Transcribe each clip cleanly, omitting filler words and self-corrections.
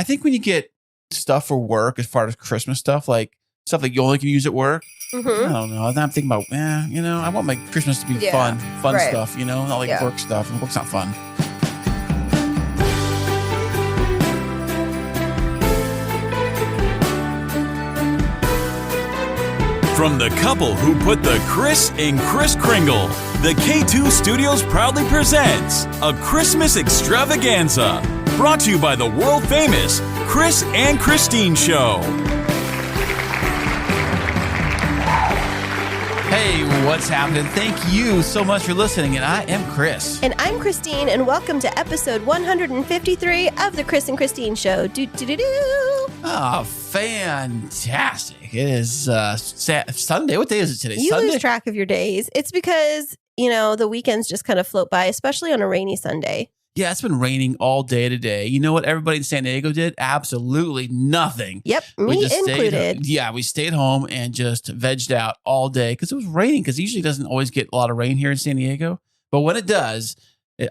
I think when you get stuff for work as far as Christmas stuff, like stuff that you only can use at work, I don't know. I'm thinking about, I want my Christmas to be fun right. stuff, not like work stuff. And work's not fun. From the couple who put the Kris and Kris Kringle, the K2 Studios proudly presents a Christmas extravaganza brought to you by the world famous Kris and Kristine Show. Hey, what's happening? Thank you so much for listening. And I am Kris. And I'm Kristine, and welcome to episode 153 of the Kris and Kristine Show. Oh, fantastic. It is Sunday. What day is it today? You Sunday? lose track of your days. It's because, the weekends just kind of float by, especially on a rainy Sunday. Yeah, it's been raining all day today. You know what everybody in San Diego did? Absolutely nothing. Yep, me included. We stayed home and just vegged out all day because it was raining, because it usually doesn't always get a lot of rain here in San Diego. But when it does,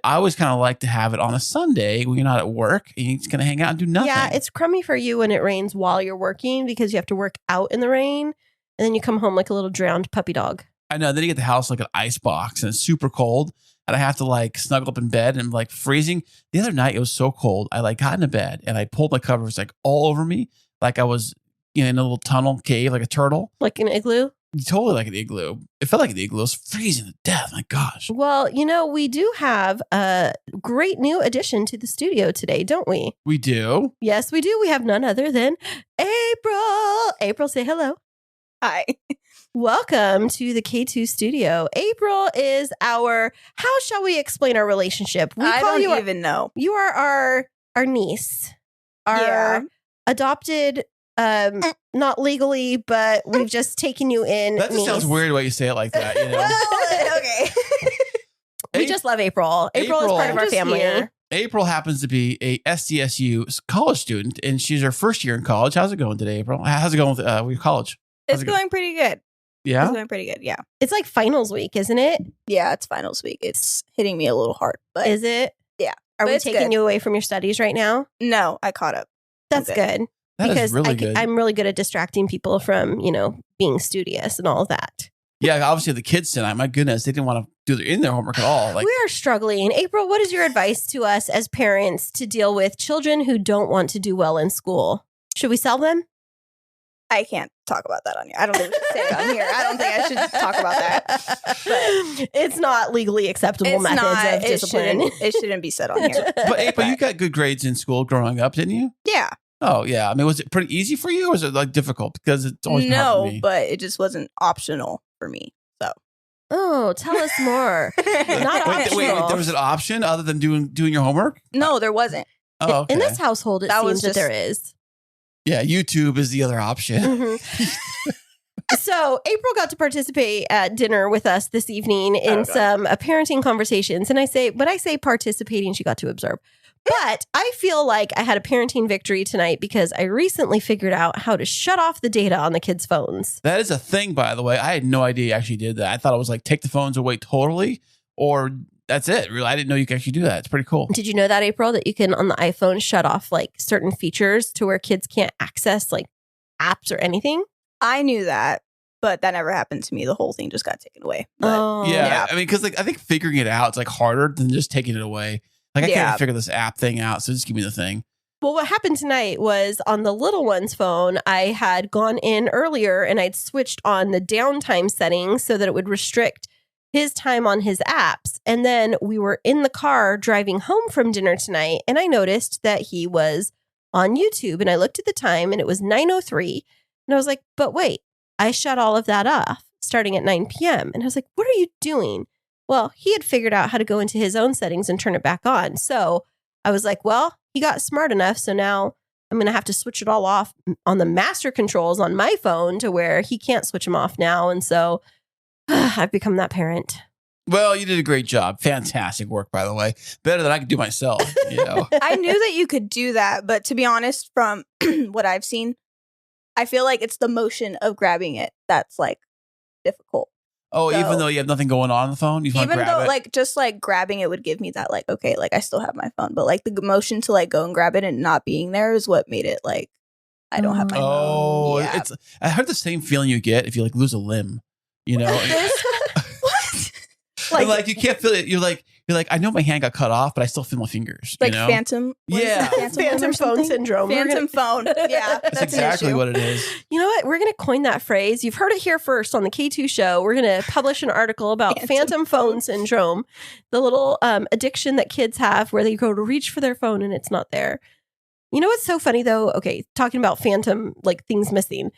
I always kind of like to have it on a Sunday when you're not at work and you're just going to hang out and do nothing. Yeah, it's crummy for you when it rains while you're working because you have to work out in the rain and then you come home like a little drowned puppy dog. I know. Then you get the house like an ice box and it's super cold. And I have to snuggle up in bed and I'm freezing. The other night, it was so cold. I got into bed and I pulled my covers all over me. Like I was in a little tunnel cave, like a turtle. Like an igloo? Totally like an igloo. It felt like an igloo. It was freezing to death. My gosh. Well, we do have a great new addition to the studio today, don't we? We do. Yes, we do. We have none other than April. April, say hello. Hi. Welcome to the K2 studio. April is how shall we explain our relationship? I don't even know. You are our niece, our adopted, not legally, but we've just taken you in. That just sounds weird the way you say it like that. Well, okay. We just love April. April is part of our family. Here. April happens to be a SDSU college student, and she's her first year in college. How's it going today, April? How's it going with college? It's going pretty good. Yeah? It's going pretty good, yeah. It's like finals week, isn't it? Yeah, it's finals week. It's hitting me a little hard. But is it? Yeah. Are we taking you away from your studies right now? No, I caught up. That's good. Because really good. I'm really good at distracting people from, being studious and all of that. Yeah, obviously the kids tonight, my goodness, they didn't want to do their homework at all. We are struggling. April, what is your advice to us as parents to deal with children who don't want to do well in school? Should we sell them? I can't talk about that on here. I don't think we should say it on here. I don't think I should talk about that. But it's not legally acceptable methods of discipline. It shouldn't be said on here. But April, you got good grades in school growing up, didn't you? Yeah. Oh, yeah. I mean, was it pretty easy for you or was it difficult? Because it's always been hard for me. But it just wasn't optional for me. So. Oh, tell us more. Not optional. Wait, there was an option other than doing your homework? No, there wasn't. Oh, okay. In this household, it seems that there is. Yeah, YouTube is the other option. Mm-hmm. So April got to participate at dinner with us this evening in some parenting conversations. And when I say participating, she got to observe. But I feel like I had a parenting victory tonight because I recently figured out how to shut off the data on the kids' phones. That is a thing, by the way. I had no idea you actually did that. I thought it was take the phones away totally, or that's it. Really, I didn't know you could actually do that. It's pretty cool. Did you know that, April, that you can on the iPhone shut off certain features to where kids can't access apps or anything? I knew that, but that never happened to me. The whole thing just got taken away. But, yeah. I mean, because I think figuring it out is harder than just taking it away. I can't figure this app thing out, so just give me the thing. Well, what happened tonight was on the little one's phone, I had gone in earlier and I'd switched on the downtime settings so that it would restrict his time on his apps. And then we were in the car driving home from dinner tonight, and I noticed that he was on YouTube. And I looked at the time and it was 9:03. And I was like, but wait, I shut all of that off starting at 9 p.m. And I was like, what are you doing? Well, he had figured out how to go into his own settings and turn it back on. So I was like, well, he got smart enough. So now I'm going to have to switch it all off on the master controls on my phone to where he can't switch them off now. And so I've become that parent. Well, you did a great job. Fantastic work, by the way. Better than I could do myself. I knew that you could do that. But to be honest, from what I've seen, I feel like it's the motion of grabbing it that's difficult. Oh, So- even though you have nothing going on the phone, you want to Even grab though it. like just like grabbing it would give me that like, okay, like I still have my phone, but like the motion to like go and grab it and not being there is what made it like I don't have my Oh, phone. Yeah. it's. I heard the same feeling you get if you like lose a limb. You know, What? And, like you can't feel it. You're like I know my hand got cut off, but I still feel my fingers. like you know? phantom. what is Yeah. it? Phantom limb or phone something? syndrome. We're Phantom phone. Yeah, That's that's exactly an issue. what it is. You know what? We're going to coin that phrase. You've heard it here first on the K2 show. We're going to publish an article about phantom phone syndrome, the little addiction that kids have where they go to reach for their phone and it's not there. You know what's so funny though? Okay, talking about phantom, like things missing.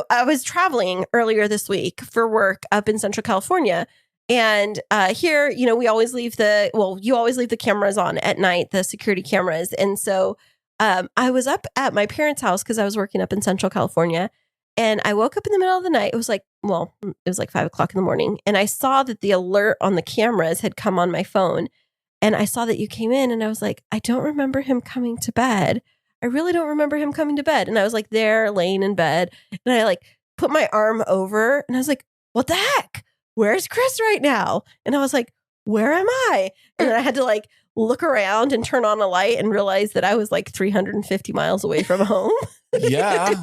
I was traveling earlier this week for work up in Central California. And here, you know, you always leave the cameras on at night, the security cameras. And so I was up at my parents' house because I was working up in Central California. And I woke up in the middle of the night. It was like 5 o'clock in the morning. And I saw that the alert on the cameras had come on my phone. And I saw that you came in and I was like, I don't remember him coming to bed. I really don't remember him coming to bed. And I was like there laying in bed. And I like put my arm over and I was like, what the heck? Where's Kris right now? And I was like, where am I? And then I had to like look around and turn on a light and realize that I was like 350 miles away from home. Yeah.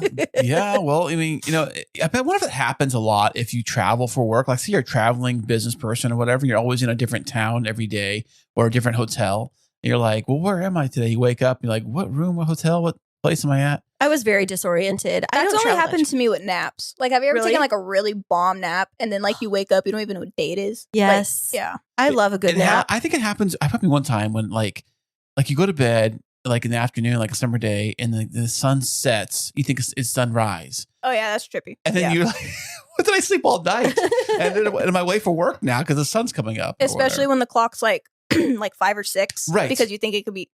Yeah. Well, I mean, you know, I bet what if it happens a lot if you travel for work? Like, say you're a traveling business person or whatever, you're always in a different town every day or a different hotel. And you're like, well, where am I today? You wake up, you're like, what room, what hotel, what place am I at? I was very disoriented. I That's don't only travel happened much. to me with naps. Like, have you ever Really? taken like a really bomb nap and then like you wake up, you don't even know what day it is? Yes. Like, yeah. I love a good nap. I think it happens. I happened one time when like you go to bed like in the afternoon, like a summer day, and the sun sets. You think it's sunrise, Oh yeah, that's trippy. and then Yeah. you're like, "What did I sleep all night?" And then am I late for work now because the sun's coming up? or Especially whatever. when the clock's like like 5 or 6, Right. Because you think it could be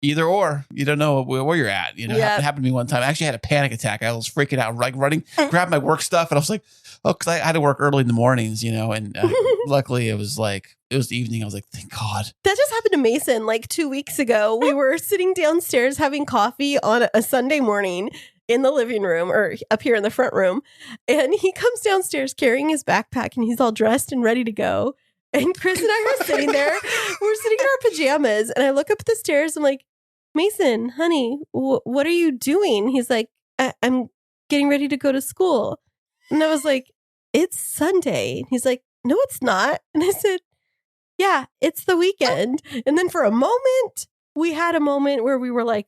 Either or, you don't know where you're at. You know, Yeah. it happened to me one time. I actually had a panic attack. I was freaking out, like running, grabbed my work stuff, and I was like, "Oh," because I had to work early in the mornings, you know. And luckily, it was the evening. I was like, "Thank God." That just happened to Mason like 2 weeks ago. We were sitting downstairs having coffee on a Sunday morning in the living room or up here in the front room. And he comes downstairs carrying his backpack and he's all dressed and ready to go. And Kris and I were sitting there. We're sitting in our pajamas. And I look up at the stairs. I'm like, Mason, honey, what are you doing? He's like, I'm getting ready to go to school. And I was like, it's Sunday. And he's like, no, it's not. And I said, yeah, it's the weekend. And then for a moment, we had a moment where we were like,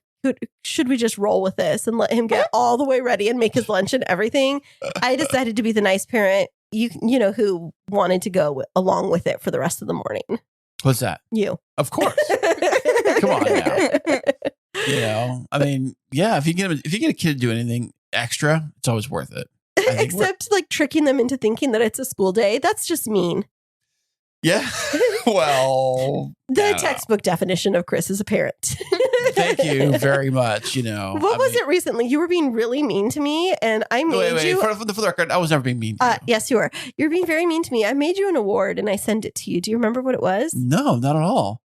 should we just roll with this and let him get all the way ready and make his lunch and everything? I decided to be the nice parent, you know, who wanted to go along with it for the rest of the morning. What's that? You. Of course. Come on now. You know, I mean, yeah. If you get a kid to do anything extra, it's always worth it. I think Except like tricking them into thinking that it's a school day. That's just mean. yeah. Well, I The don't know. textbook definition of Kris as a parent. Thank you very much. You know, What was it recently? You were being really mean to me, and I made Wait. you. For the record, I was never being mean to you. Yes, you were. You're being very mean to me. I made you an award, and I sent it to you. Do you remember what it was? No, not at all.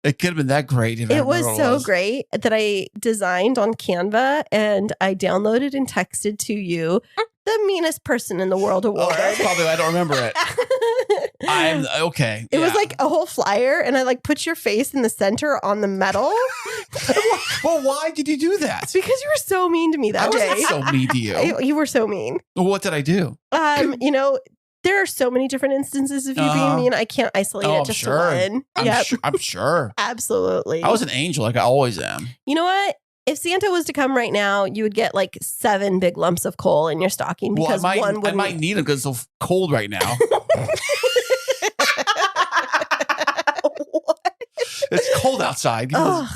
It could have been that great. If I It was remember what so was. great that I designed on Canva, and I downloaded and texted to you the meanest person in the world Oh, award. that's probably why I don't remember it. I'm okay. It was yeah. like a whole flyer, and I like put your face in the center on the medal Well, why did you do that? because you were so mean to me I that day. wasn't so mean to you. You were so mean. What did I do? You know, there are so many different instances of you being mean. I can't isolate Oh, it I'm just sure. to one. I'm Yep, sure. I'm sure. absolutely. I was an angel, like I always am. You know what? If Santa was to come right now, you would get like 7 big lumps of coal in your stocking Well, because one I wouldn't. might need them because it's so cold right now. It's cold outside. Ugh,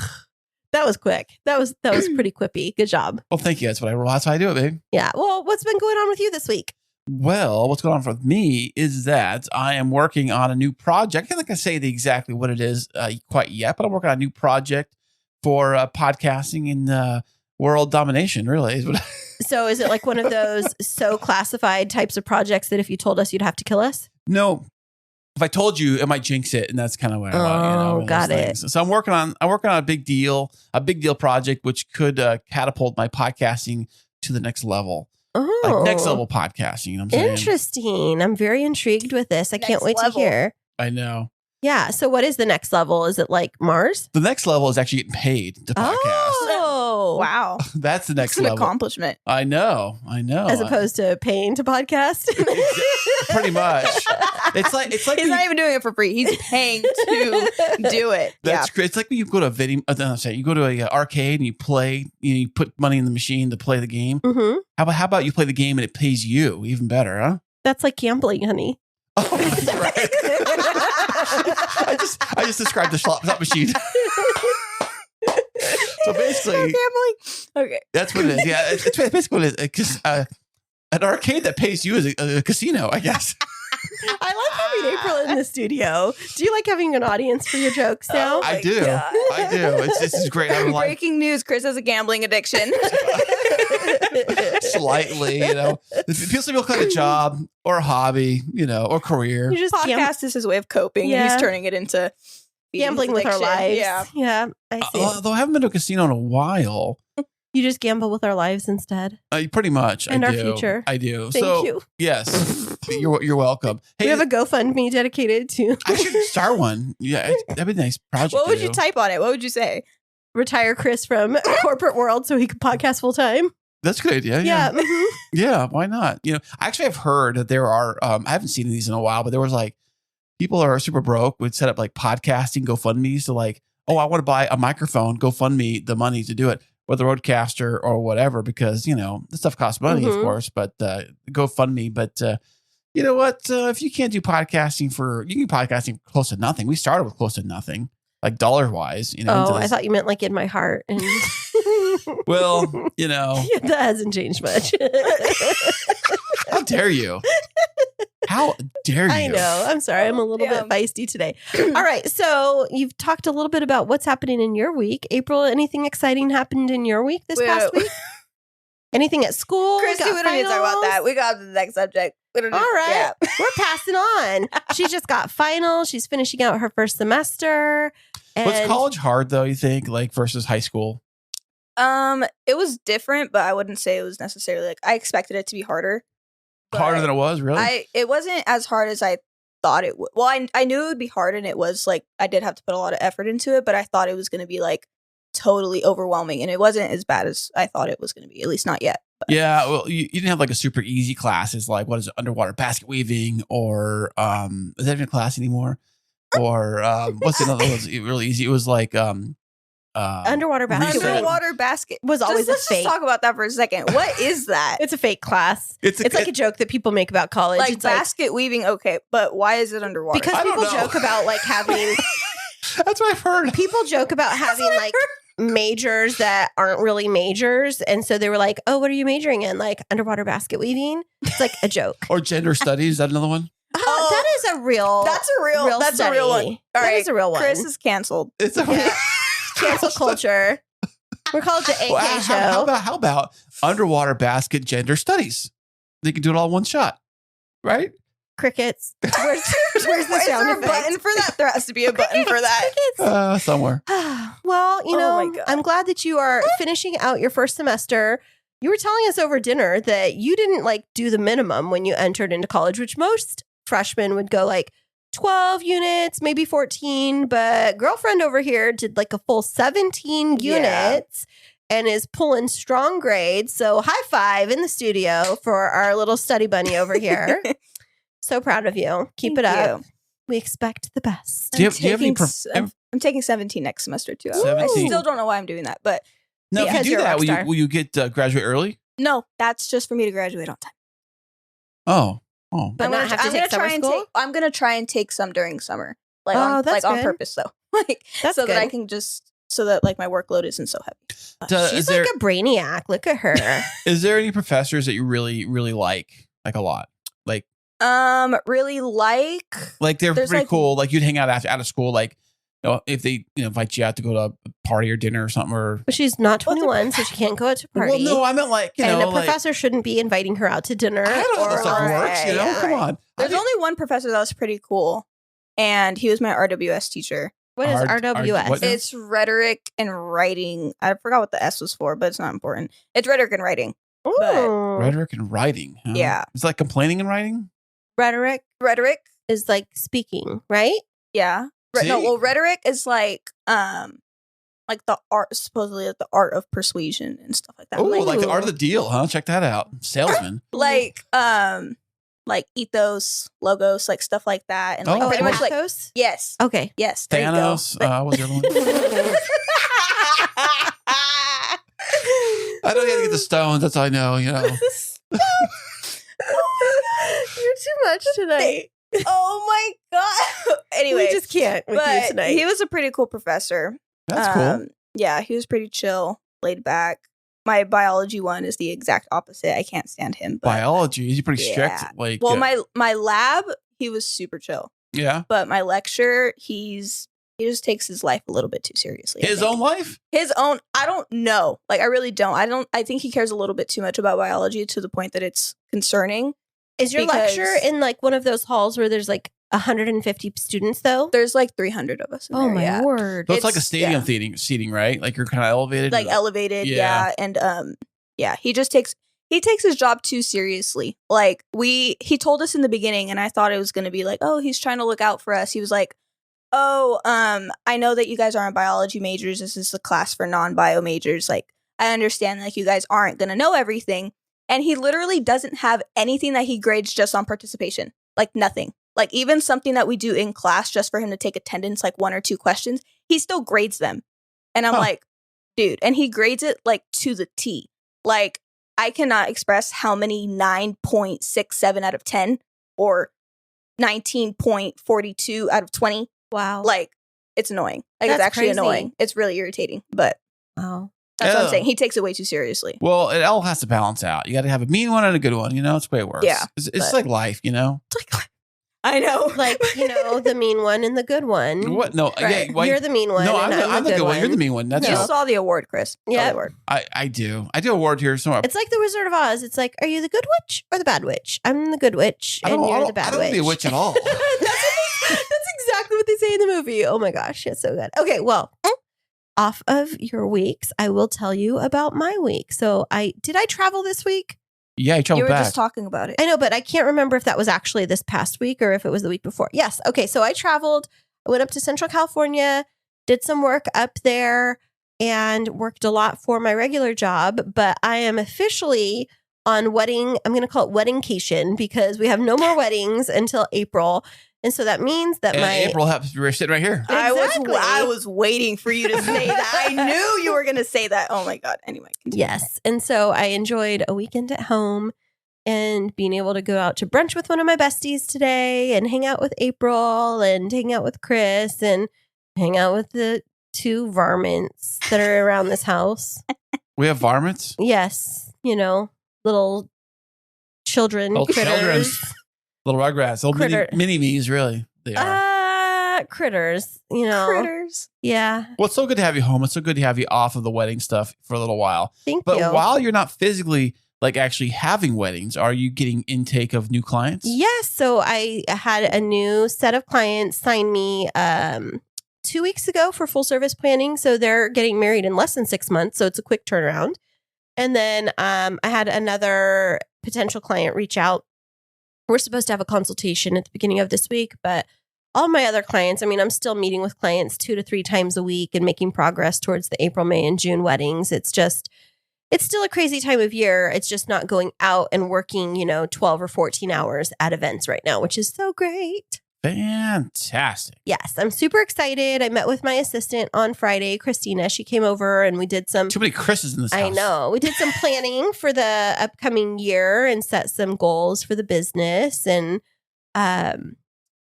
that was quick. That was pretty quippy. Good job. Well, thank you. That's how I do it, babe. Yeah. Well, what's been going on with you this week? Well, what's going on with me is that I am working on a new project. I can't think I say exactly what it is quite yet, but I'm working on a new project for podcasting and world domination, really. Is what So is it like one of those so classified types of projects that if you told us, you'd have to kill us? No. If I told you, it might jinx it, and that's kind of what I want. Oh, one of got those it. things. So I'm working on a big deal project, which could catapult my podcasting to the next level. Oh, like next level podcasting. You know what I'm saying? interesting. I'm very intrigued with this. I can't Next wait level. to hear. I know. Yeah. So what is the next level? Is it like Mars? The next level is actually getting paid to podcast. Oh, Wow. That's the next It's an level. accomplishment. I know. As opposed to paying to podcast. Pretty much. It's like He's when not even doing it for free. He's paying to do it. that's great. It's like when you go to a video. I'm saying you go to a arcade and you play. You put money in the machine to play the game. Mm-hmm. How about you play the game and it pays you? Even better, huh? That's like gambling, honey. Oh, that's right. I just described the slot machine. So basically, Gambling. Okay. that's what it is. Yeah, it's basically what it is. An arcade that pays you is a casino, I guess. I like having April in the studio. Do you like having an audience for your jokes now? I do. God. I do. This is great. I'm like Breaking news: Kris has a gambling addiction. slightly, people call it a job or a hobby, or career. You just Podcast is his way of coping, Yeah. and he's turning it into gambling with our addiction. lives. Yeah. I see. Although I haven't been to a casino in a while. You just gamble with our lives instead. Pretty much. And I our do. future. I do. Thank so, you. Yes. You're welcome. Hey, We have a GoFundMe dedicated to I should start one. Yeah, that'd be a nice project. What to would do. you type on it? What would you say? retire Kris from corporate world so he could podcast full time. That's a good idea. Yeah. Yeah. Mhm. Yeah. Why not? Actually, I've heard that there are, I haven't seen these in a while, but there was like people are super broke would set up like podcasting GoFundMe's to like, oh, I want to buy a microphone, GoFundMe the money to do it, whether Roadcaster or whatever, because, this stuff costs money, of Mhm. course, but GoFundMe. But you know what? If you can't do podcasting you can podcasting for close to nothing. We started with close to nothing, like dollar wise. Oh, I thought you meant like in my heart. And well, that hasn't changed much. how dare you? How dare you? I know. I'm sorry. I'm a little Yeah. bit feisty today. All right. So you've talked a little bit about what's happening in your week. April, anything exciting happened in your week this past week? Anything at school? Christy, we don't need to talk about that. We got to the next subject. We don't All need- right. yeah. We're passing on. She just got finals. She's finishing out her first semester. And Was college hard though, you think, like versus high school? It was different, but I wouldn't say it was necessarily I expected it to be harder. but Harder than it was, really? it wasn't as hard as I thought it would. Well, I knew it would be hard, and it was I did have to put a lot of effort into it, but I thought it was going to be totally overwhelming, and it wasn't as bad as I thought it was going to be. At least not yet. But. Yeah, well, you didn't have like a super easy classes like what is it, underwater basket weaving or is that even a class anymore? Or what's another one? Was really easy. It was like underwater basket Research. weaving Underwater basket was always let's a fake. just talk about that for a second. What is that? It's a fake class. It's Like a joke that people make about college. like It's basket weaving, okay, but why is it underwater? because I don't people know. joke about having that's what I've heard. people joke about having majors that aren't really majors, and so they were like, "Oh, what are you majoring in?" Like underwater basket weaving. It's like a joke. Or gender studies, is that another one? Oh, that is a real. that's a real that's a real one. study. All That right, is a real one. Chris is canceled. It's a Yeah. Cancel culture. We're called the AK Well, show. how about underwater basket gender studies? They can do it all in one shot, right? Crickets. Where's the Is there sound a effect? button for that? There has to be a button for that. Somewhere. Well, Oh my God. I'm glad that you are finishing out your first semester. You were telling us over dinner that you didn't do the minimum when you entered into college, which most freshmen would go 12 units, maybe 14. But girlfriend over here did a full 17 Yeah. units and is pulling strong grades. So high five in the studio for our little study bunny over here. So proud of you. Keep it Thank up. We expect the best. Do you have any I'm taking 17 next semester too. I 17? still don't know why I'm doing that, but No, if Because you do you're a that, rock star. will you get graduate early? no, that's just for me to graduate on time. Oh. But I'm not gonna, have to I'm take gonna summer try and school? take. I'm gonna try and take some during summer, Oh, that's on good. purpose though, That's so that I good. can so that my workload isn't so heavy. She's Is there like a brainiac. Look at her. is there any professors that you really really like a lot? Really Like they're There's, pretty like- cool. Like you'd hang out out of school, if they invite you out to go to a party or dinner or something, or But she's not What's a 21, so she can't go out to a party. well, no, I meant and a professor shouldn't be inviting her out to dinner. I don't know how or that stuff works. yeah. Come on. There's only one professor that was pretty cool, and he was my RWS teacher. What is RWS? what now? It's rhetoric and writing. I forgot what the S was for, but it's not important. It's rhetoric and writing. Oh. Rhetoric and writing. Huh? Yeah. It's like complaining and writing? Rhetoric Rhetoric. is like speaking, right? Yeah. See? Rhetoric is like the art, supposedly like the art of persuasion and stuff like that. Oh, like the art of the deal, huh? Check that out. Salesman. like ethos, logos, like stuff like that, and like Oh, pretty cool. much like Athos? yes, Okay. yes, there Thanos. you go. What was the other one? I know you had to get the stones. That's all I know, you know. You're too much tonight. Oh my god. Anyway, we just can't with you but tonight. he was a pretty cool professor. That's cool. Yeah, he was pretty chill, laid back. My biology one is the exact opposite. I can't stand him. But, Biology. He's pretty yeah. strict. Like, well, my lab, he was super chill. yeah. But my lecture, he just takes his life a little bit too seriously. His own life? His own. I don't know. Like, I really don't. I think he cares a little bit too much about biology to the point that it's concerning. Is your because- lecture in like one of those halls where there's like 150 students though? There's like 300 of us in Oh there, my yeah. word. So it's like a It's- stadium yeah. seating, right? Like you're kind of elevated. Like elevated, Yeah. yeah. And yeah, he takes his job too seriously. Like he told us in the beginning, and I thought it was gonna be like, oh, he's trying to look out for us. He was like, oh, I know that you guys aren't biology majors. This is the class for non-bio majors. Like, I understand like you guys aren't gonna know everything. And he literally doesn't have anything that he grades just on participation. Like nothing. Like even something that we do in class just for him to take attendance, like 1 or 2 questions, he still grades them. And I'm like, dude, and he grades it like to the T. Like I cannot express how many 9.67 out of 10 or 19.42 out of 20. Wow. Like it's annoying. Like That's it's actually crazy. annoying. It's really irritating, but wow. that's what I'm Yeah. saying. He takes it way too seriously. Well, it all has to balance out. You got to have a mean one and a good one. You know, it's the way it works. Yeah, It's but- like life, you know? I know. Like, you know, the mean one and the good one. What? No. Right. Yeah, why- You're the mean one. No, and I'm the good one. You're the mean one. That's You all. saw the award, Chris. Saw the Yeah. award. I do. I do a award here somewhere. It's like the Wizard of Oz. It's like, are you the good witch or the bad witch? I'm the good witch, I and don't, you're I the don't, bad I don't witch. be a witch at all. That's exactly what they say in the movie. Oh my gosh, it's so good. Okay, well, off of your weeks, I will tell you about my week. So did I travel this week? Yeah, you You traveled were back. just talking about it. I know, but I can't remember if that was actually this past week or if it was the week before. Yes. Okay. So I traveled. I went up to Central California, did some work up there, and worked a lot for my regular job. But I am officially on wedding. I'm going to call it weddingcation because we have no more weddings until April. And so that means that and my April happens to be sitting right here. Exactly. I was waiting for you to say that. I knew you were going to say that. Oh my God. Anyway. Continue. Yes. And so I enjoyed a weekend at home and being able to go out to brunch with one of my besties today and hang out with April and hang out with Chris and hang out with the 2 varmints that are around this house. We have varmints. Yes. You know, little children, Little critters. Little rugrats. Little Critter. mini me's, really. They are. Critters, you know. Critters. Yeah. Well, it's so good to have you home. It's so good to have you off of the wedding stuff for a little while. Thank But you. while you're not physically like actually having weddings, are you getting intake of new clients? Yes. So I had a new set of clients sign me 2 weeks ago for full service planning. So they're getting married in less than 6 months. So it's a quick turnaround. And then I had another potential client reach out. We're supposed to have a consultation at the beginning of this week, but all my other clients, I mean, I'm still meeting with clients 2 to 3 times a week and making progress towards the April, May, and June weddings. It's still a crazy time of year. It's just not going out and working, 12 or 14 hours at events right now, which is so great. Fantastic. Yes, I'm super excited. I met with my assistant on Friday, Christina. She came over and we did some Too many Chris's in this house. I know. We did some planning for the upcoming year and set some goals for the business and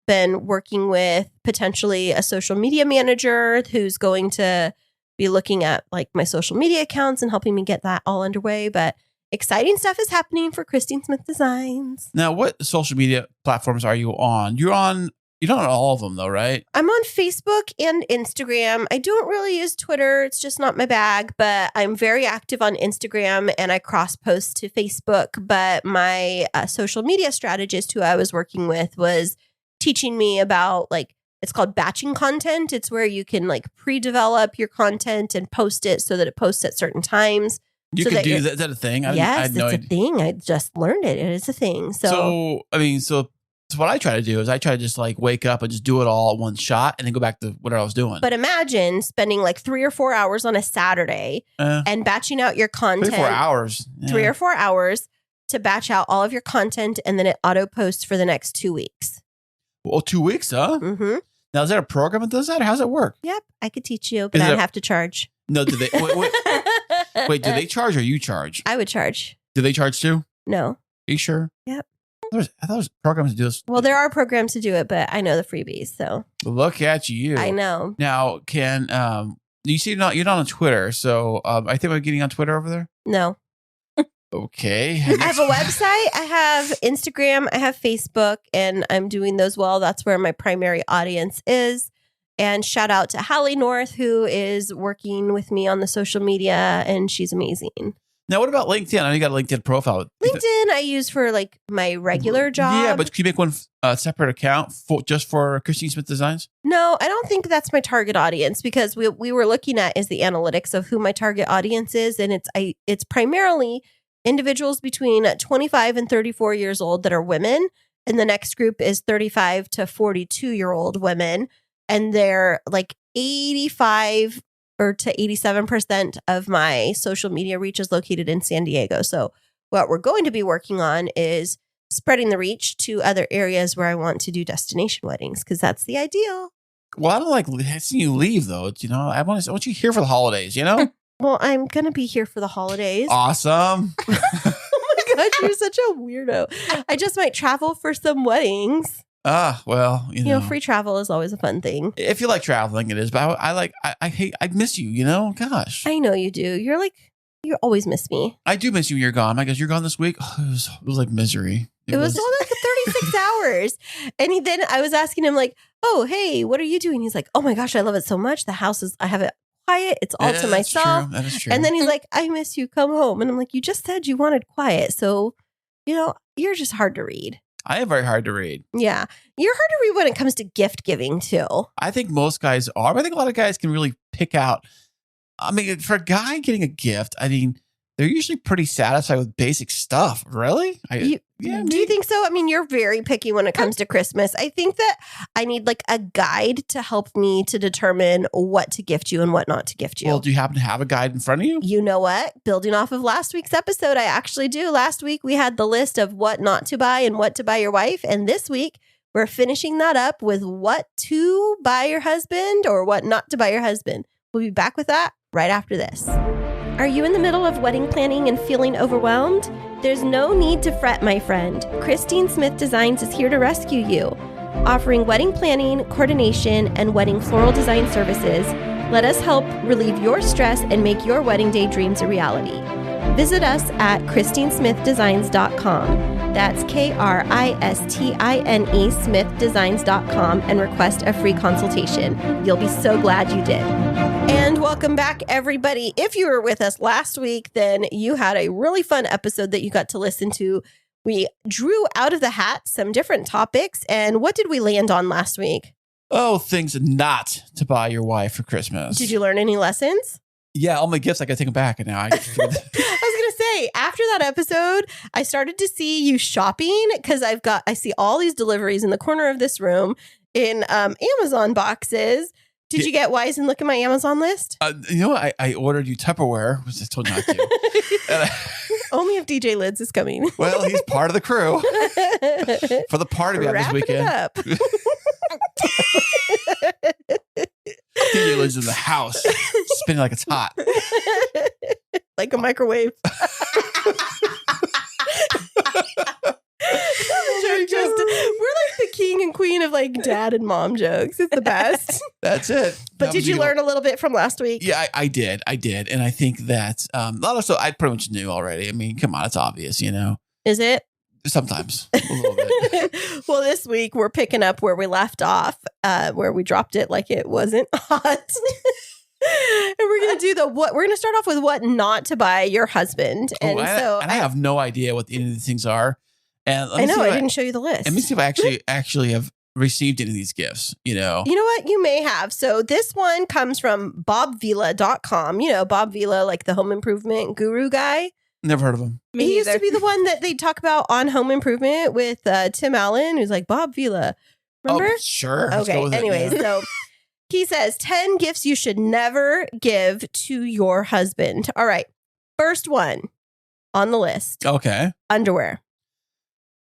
been working with potentially a social media manager who's going to be looking at like my social media accounts and helping me get that all underway. But exciting stuff is happening for Kristine Smith Designs. Now, what social media platforms are you on? You're not on all of them though, right? I'm on Facebook and Instagram. I don't really use Twitter. It's just not my bag, but I'm very active on Instagram and I cross post to Facebook. But my social media strategist who I was working with was teaching me about it's called batching content. It's where you can pre-develop your content and post it so that it posts at certain times. You So could that do you're- that. Is that a thing? I Yes, had no it's a idea. thing. I just learned it. It is a thing. So So what I try to do is I try to just like wake up and just do it all at one shot and then go back to whatever I was doing. but imagine spending like 3 or 4 hours on a Saturday and batching out your content. 3 or 4 hours. 3 Yeah. or 4 hours to batch out all of your content, and then it auto posts for the next 2 weeks. Well, 2 weeks, huh? Mm-hmm. Now, is there a program that does that? Or how does it work? Yep, I could teach you, but Is I'd it- have to charge. No, do they? Wait, do they charge or you charge? I would charge. Do they charge too? No. Are you sure? Yep. I thought there was programs to do this. Well, there are programs to do it, but I know the freebies, so Look at you. I know. Now, you see you're not on Twitter, so I think we're getting on Twitter over there. No. Okay. I have a website, I have Instagram, I have Facebook, and I'm doing those well. That's where my primary audience is. And shout out to Hallie North, who is working with me on the social media, and she's amazing. Now, what about LinkedIn? I know you got a LinkedIn profile. LinkedIn I use for like my regular job. Yeah, but can you make one separate account just for Kristine Smith Designs? No, I don't think that's my target audience, because we were looking at is the analytics of who my target audience is, and it's primarily individuals between 25 and 34 years old that are women, and the next group is 35 to 42-year-old women, and they're like 85 or to 87% of my social media reach is located in San Diego. So what we're going to be working on is spreading the reach to other areas where I want to do destination weddings, because that's the ideal. Well, I don't like seeing you leave though. You know, I want you here for the holidays. You know, Well, I'm going to be here for the holidays. awesome. Oh my gosh, you're such a weirdo. I just might travel for some weddings. Well, You know, free travel is always a fun thing. If you like traveling, it is. But I miss you. You know, gosh, I know you do. You always miss me. I do miss you when you're gone. I guess you're gone this week. Oh, it was like misery. It was all like 36 hours. And then I was asking him like, oh, hey, what are you doing? He's like, oh my gosh, I love it so much. I have it quiet. It's all Yeah, to that's myself. true. That is true. And then he's like, I miss you. Come home. And I'm like, you just said you wanted quiet. So, you're just hard to read. I am very hard to read. Yeah. You're hard to read when it comes to gift giving too. I think most guys are. But I think a lot of guys can really pick out. I mean, for a guy getting a gift, I mean, they're usually pretty satisfied with basic stuff. Really? Do you think so? I mean, you're very picky when it comes to Christmas. I think that I need like a guide to help me to determine what to gift you and what not to gift you. Well, do you happen to have a guide in front of you? You know what? Building off of last week's episode, I actually do. Last week, we had the list of what not to buy and what to buy your wife. And this week, we're finishing that up with what to buy your husband or what not to buy your husband. We'll be back with that right after this. Are you in the middle of wedding planning and feeling overwhelmed? There's no need to fret, my friend. Kristine Smith Designs is here to rescue you. Offering wedding planning, coordination, and wedding floral design services, let us help relieve your stress and make your wedding day dreams a reality. Visit us at KristineSmithDesigns.com. That's KRISTINE Smithdesigns.com and request a free consultation. You'll be so glad you did. And welcome back, everybody. If you were with us last week, then you had a really fun episode that you got to listen to. We drew out of the hat some different topics. And what did we land on last week? Oh, things not to buy your wife for Christmas. Did you learn any lessons? Yeah, all my gifts, I got to take them back. And now I I was going to say, after that episode, I started to see you shopping because I see all these deliveries in the corner of this room in Amazon boxes. Did you get wise and look at my Amazon list? you know what? I ordered you Tupperware, which I told you not to. Only if DJ Lids is coming. Well, he's part of the crew for the party we have this Wrapping weekend. it up. DJ lives in the house, spinning like it's hot. Like a microwave. We're like the king and queen of like dad and mom jokes. It's the best. That's it. But did you learn a little bit from last week? Yeah, I did. And I think that a lot of stuff I pretty much knew already. I mean, come on, it's obvious, you know. Is it? Sometimes a little bit. Well, this week we're picking up where we left off, where we dropped it like it wasn't hot. And we're gonna do we're gonna start off with what not to buy your husband. And I have no idea what any of these things are. And I know I didn't show you the list. Let me see if I actually have received any of these gifts, You know what? You may have. So this one comes from bobvila.com. You know, Bob Vila, like the home improvement guru guy. Never heard of him. Me He used neither. to be the one that they talk about on Home Improvement with Tim Allen, who's like Bob Vila. Remember? Oh, sure. Let's go Okay. with it, Anyways, yeah. so he says 10 gifts you should never give to your husband. All right. First one on the list, Okay. underwear.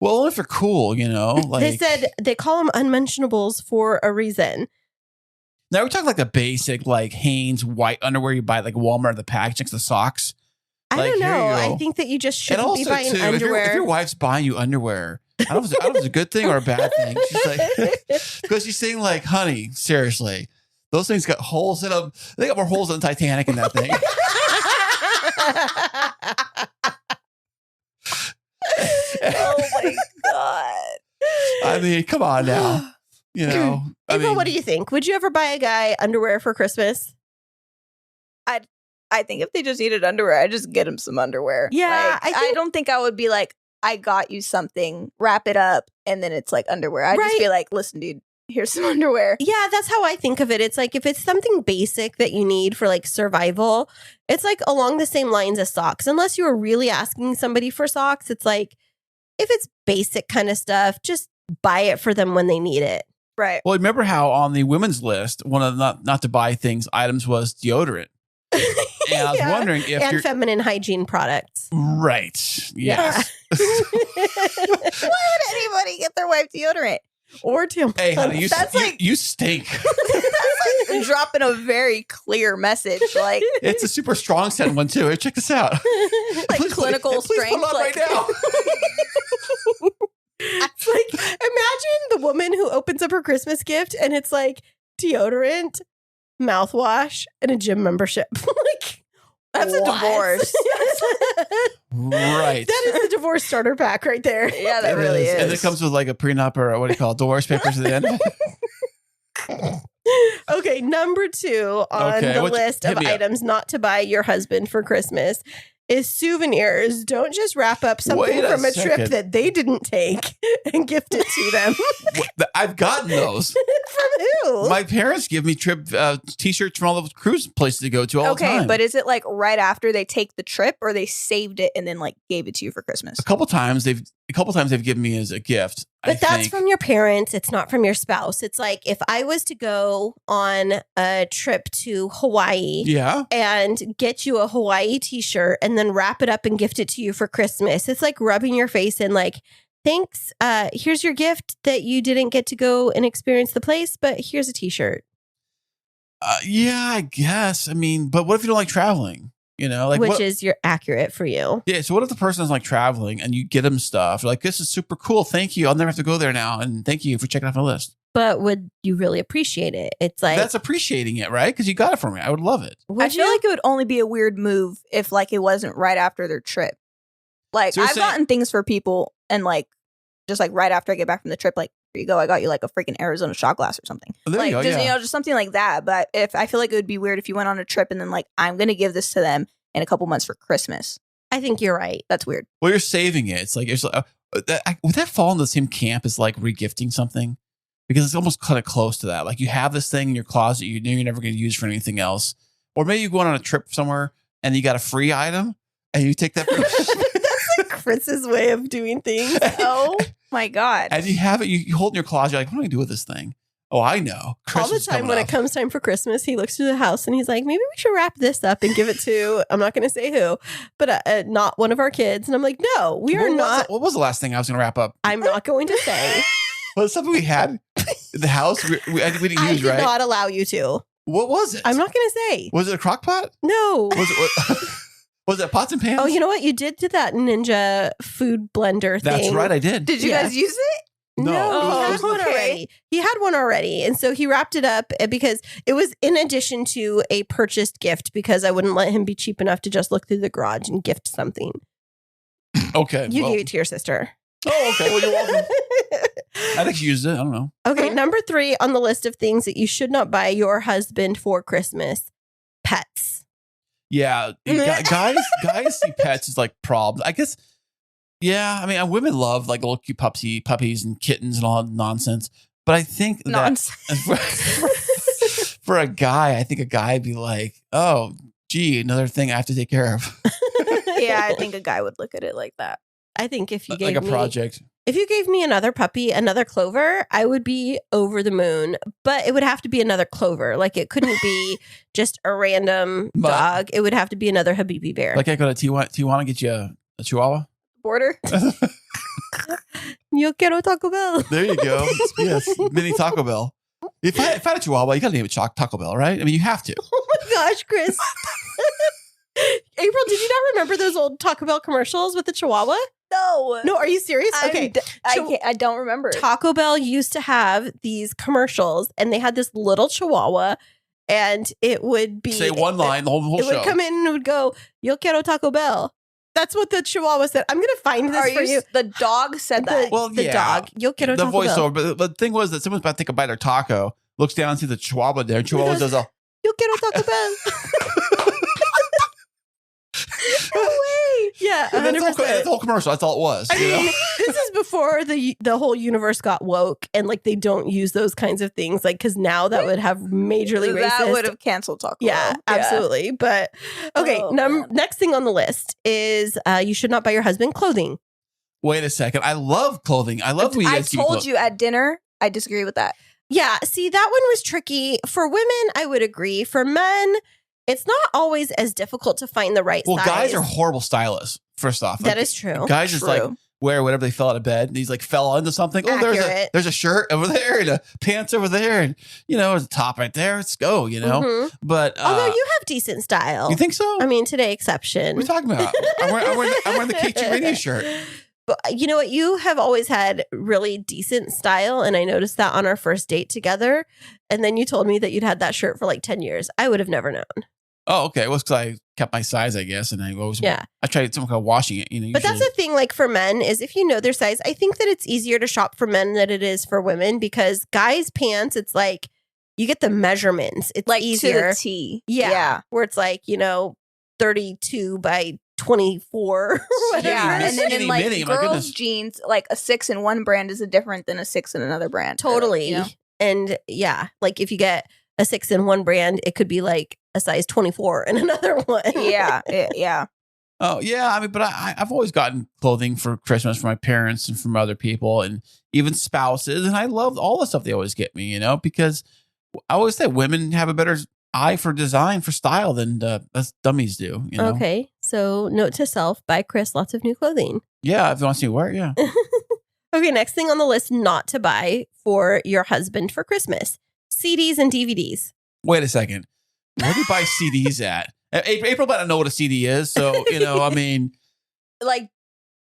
Well, only if they're cool, like They said they call them unmentionables for a reason. now we're talking like the basic like Hanes white underwear you buy at like Walmart, the package next to the socks. I Like, don't here you know. I go. think that you just And shouldn't also be buying too, underwear. if your wife's buying you underwear, I don't know if it's a good thing or a bad thing. She's like, because she's saying like, honey, seriously, those things got holes in them. They got more holes than Titanic in that thing. Oh my god. I mean, come on now. April, what do you think? Would you ever buy a guy underwear for Christmas? I think if they just needed underwear, I'd just get them some underwear. Yeah, Like, I think- don't think I would be like, I got you something, wrap it up, and then it's like underwear. I'd just Right. be like, listen, dude, here's some underwear. Yeah, that's how I think of it. It's like if it's something basic that you need for like survival, it's like along the same lines as socks. Unless you were really asking somebody for socks, it's like if it's basic kind of stuff, just buy it for them when they need it. Right. Well, remember how on the women's list, one of the not to buy things items was deodorant. And I was Yeah. wondering if And you're feminine hygiene products. right. Yes. Why would anybody get their wife deodorant? Or tampons. Hey, honey, That's like- you stink. That's like dropping a very clear message. Like, It's a super strong scent one too. Hey, check this out. like clinical please strength. put it on like, right now. It's like, imagine the woman who opens up her Christmas gift and it's like deodorant, mouthwash, and a gym membership. Like, That's a what? divorce. Right. That is the divorce starter pack right there. Yeah, that It really is. And it comes with like a prenup or what do you call it, divorce papers at the end. Okay, number 2 on Okay, the what's- list hit of me up. items not to buy your husband for Christmas is souvenirs. Don't just wrap up something Wait a from a trip second. that they didn't take and gift it to them. I've gotten those. From who? My parents give me trip t-shirts from all the cruise places to go to all the Okay, time. but is it like right after they take the trip, or they saved it and then like gave it to you for Christmas? a couple times they've given me as a gift. But that's from your parents. It's not from your spouse. It's like if I was to go on a trip to Hawaii yeah. and get you a Hawaii t-shirt and then wrap it up and gift it to you for Christmas. It's like rubbing your face in like, thanks. Here's your gift that you didn't get to go and experience the place, but here's a t-shirt. Yeah, I guess. I mean, but what if you don't like traveling? Like which what, is your accurate for you. yeah. So what if the person is like traveling and you get them stuff? You're like, this is super cool. Thank you. I'll never have to go there now. And thank you for checking off my list. But would you really appreciate it? It's like, That's appreciating it, right? Because you got it for me. I would love it. would I feel you? like it would only be a weird move if like it wasn't right after their trip. Like So you're I've saying- gotten things for people and like just like right after I get back from the trip, like here you go, I got you like a freaking Arizona shot glass or something. Well, there Like you go. just Yeah. just something like that. But if I feel like it would be weird if you went on a trip and then like I'm gonna give this to them in a couple months for Christmas. I think you're right. That's weird. Well, you're saving it. It's like, would that fall in the same camp as like regifting something? Because it's almost kind of close to that. Like you have this thing in your closet you know you're never going to use for anything else. Or maybe you go on a trip somewhere and you got a free item and you take that That's like Chris's way of doing things. Oh my god. and you have it, you hold it in your closet. You're like, what do I do with this thing? Oh, I know. All the Christmas is time coming when up. it comes time for Christmas, he looks through the house and he's like, maybe we should wrap this up and give it to, I'm not going to say who, but not one of our kids. And I'm like, no, we are not. What was the last thing I was going to wrap up? I'm not going to say. Was it something we had in the house we didn't I use, did right? not allow you to. What was it? I'm not going to say. Was it a crock pot? No. Was it was it pots and pans? Oh, you know what? You did that Ninja food blender thing. That's right, I did. Did you Yeah. guys use it? No, No. he had one Okay. already. He had one already. And so he wrapped it up because it was in addition to a purchased gift because I wouldn't let him be cheap enough to just look through the garage and gift something. Okay. You well- gave it to your sister. Oh, okay. Well, you're welcome. I think you used it. I don't know. Okay, number 3 on the list of things that you should not buy your husband for Christmas: pets. Yeah, guys see pets as like problems. I guess. Yeah, I mean, women love like little cute puppies and kittens and all that nonsense. But I think that Nonsense. for a guy, I think a guy would be like, oh, gee, another thing I have to take care of. Yeah, I think a guy would look at it like that. I think if you Like gave a project. if you gave me another puppy, another Clover, I would be over the moon. But it would have to be another Clover. Like it couldn't be just a random dog. It would have to be another Habibi bear. Like I go to Tijuana, get you a Chihuahua. Border. Yo quiero Taco Bell. There you go. Yes, mini Taco Bell. If I had a Chihuahua, you got to name it Taco Bell, right? I mean, you have to. Oh my gosh, Chris. April, did you not remember those old Taco Bell commercials with the Chihuahua? No. No, are you serious? Okay. I don't remember. Taco Bell used to have these commercials and they had this little Chihuahua and it would be Say one line, the whole it show. would come in and it would go, Yo quiero Taco Bell. That's what the Chihuahua said. I'm going to find this for you. The dog said that. Well, the yeah. dog. Yo quiero The Taco Bell. voiceover. But the thing was that someone's about to take a bite of their taco, looks down and sees the Chihuahua there, and Chihuahua does a... Yo quiero Taco Bell. No way. Yeah, And that's 100%. the whole commercial. That's all it was. I you know? mean, this is before the whole universe got woke and like they don't use those kinds of things like because now that would have majorly racist. That would have canceled Taco Yeah, Bell. absolutely. But okay, Oh, man. next thing on the list is you should not buy your husband clothing. Wait a second. I love clothing. I love when you I guys give me told clothes. you at dinner. I disagree with that. Yeah, see, that one was tricky. For women, I would agree. For men, it's not always as difficult to find the right Well, size. guys are horrible stylists, first off. That is true. Guys just like True. wear whatever they fell out of bed. And he's like fell into something. Oh, Accurate. there's a shirt over there and a pants over there. And, there's a top right there. Let's go, Mhm. But Although you have decent style. you think so? I mean, today exception. What are you talking about? I'm wearing the K2 radio shirt. But you know what? You have always had really decent style. And I noticed that on our first date together. And then you told me that you'd had that shirt for like 10 years. I would have never known. Oh, okay. Well, it's because I kept my size, I guess. And I always, Yeah. I tried something called washing it, But that's usually. the thing, like for men, is if you know their size, I think that it's easier to shop for men than it is for women because guys' pants, it's like you get the measurements. It's Like easier. to the T. Yeah. Where it's like, 32 by 24 or whatever. Yeah. And then Skinny in like mini, my girls' goodness. jeans, like a 6 in one brand is different than a 6 in another brand. Totally. You know? And yeah, like if you get a 6 in one brand, it could be like a size 24 in another one. Yeah. Yeah. Oh, yeah. I mean, but I've always gotten clothing for Christmas from my parents and from other people and even spouses. And I love all the stuff they always get me, because I always say women have a better eye for design, for style than us dummies do. Okay. So note to self, buy Chris lots of new clothing. Yeah. If you want to see where, yeah. Okay, next thing on the list not to buy for your husband for Christmas. CDs and DVDs. Wait a second. Where do you buy CDs at? April might not know what a CD is. So, I mean. Like,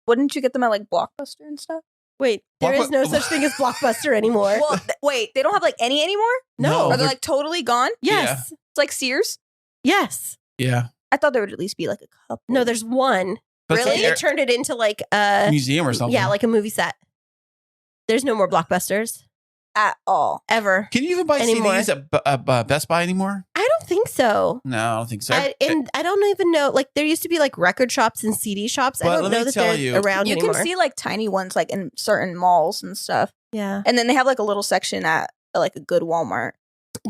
wouldn't you get them at like Blockbuster and stuff? Wait, there is no such thing as Blockbuster anymore. Well, wait, they don't have like any anymore? No. Are they like totally gone? Yes. It's like Sears? Yes. Yeah. I thought there would at least be like a couple. No, there's one. But it's Really? like They turned it into like a museum or something. Yeah, like a movie set. There's no more Blockbusters at all. ever. Can you even buy anymore. CDs at Best Buy anymore? I don't think so. No, I don't think so. And I don't even know. Like there used to be like record shops and CD shops. I But don't let know me that tell they're you, around You anymore. can see like tiny ones like in certain malls and stuff. Yeah. And then they have like a little section at like a good Walmart.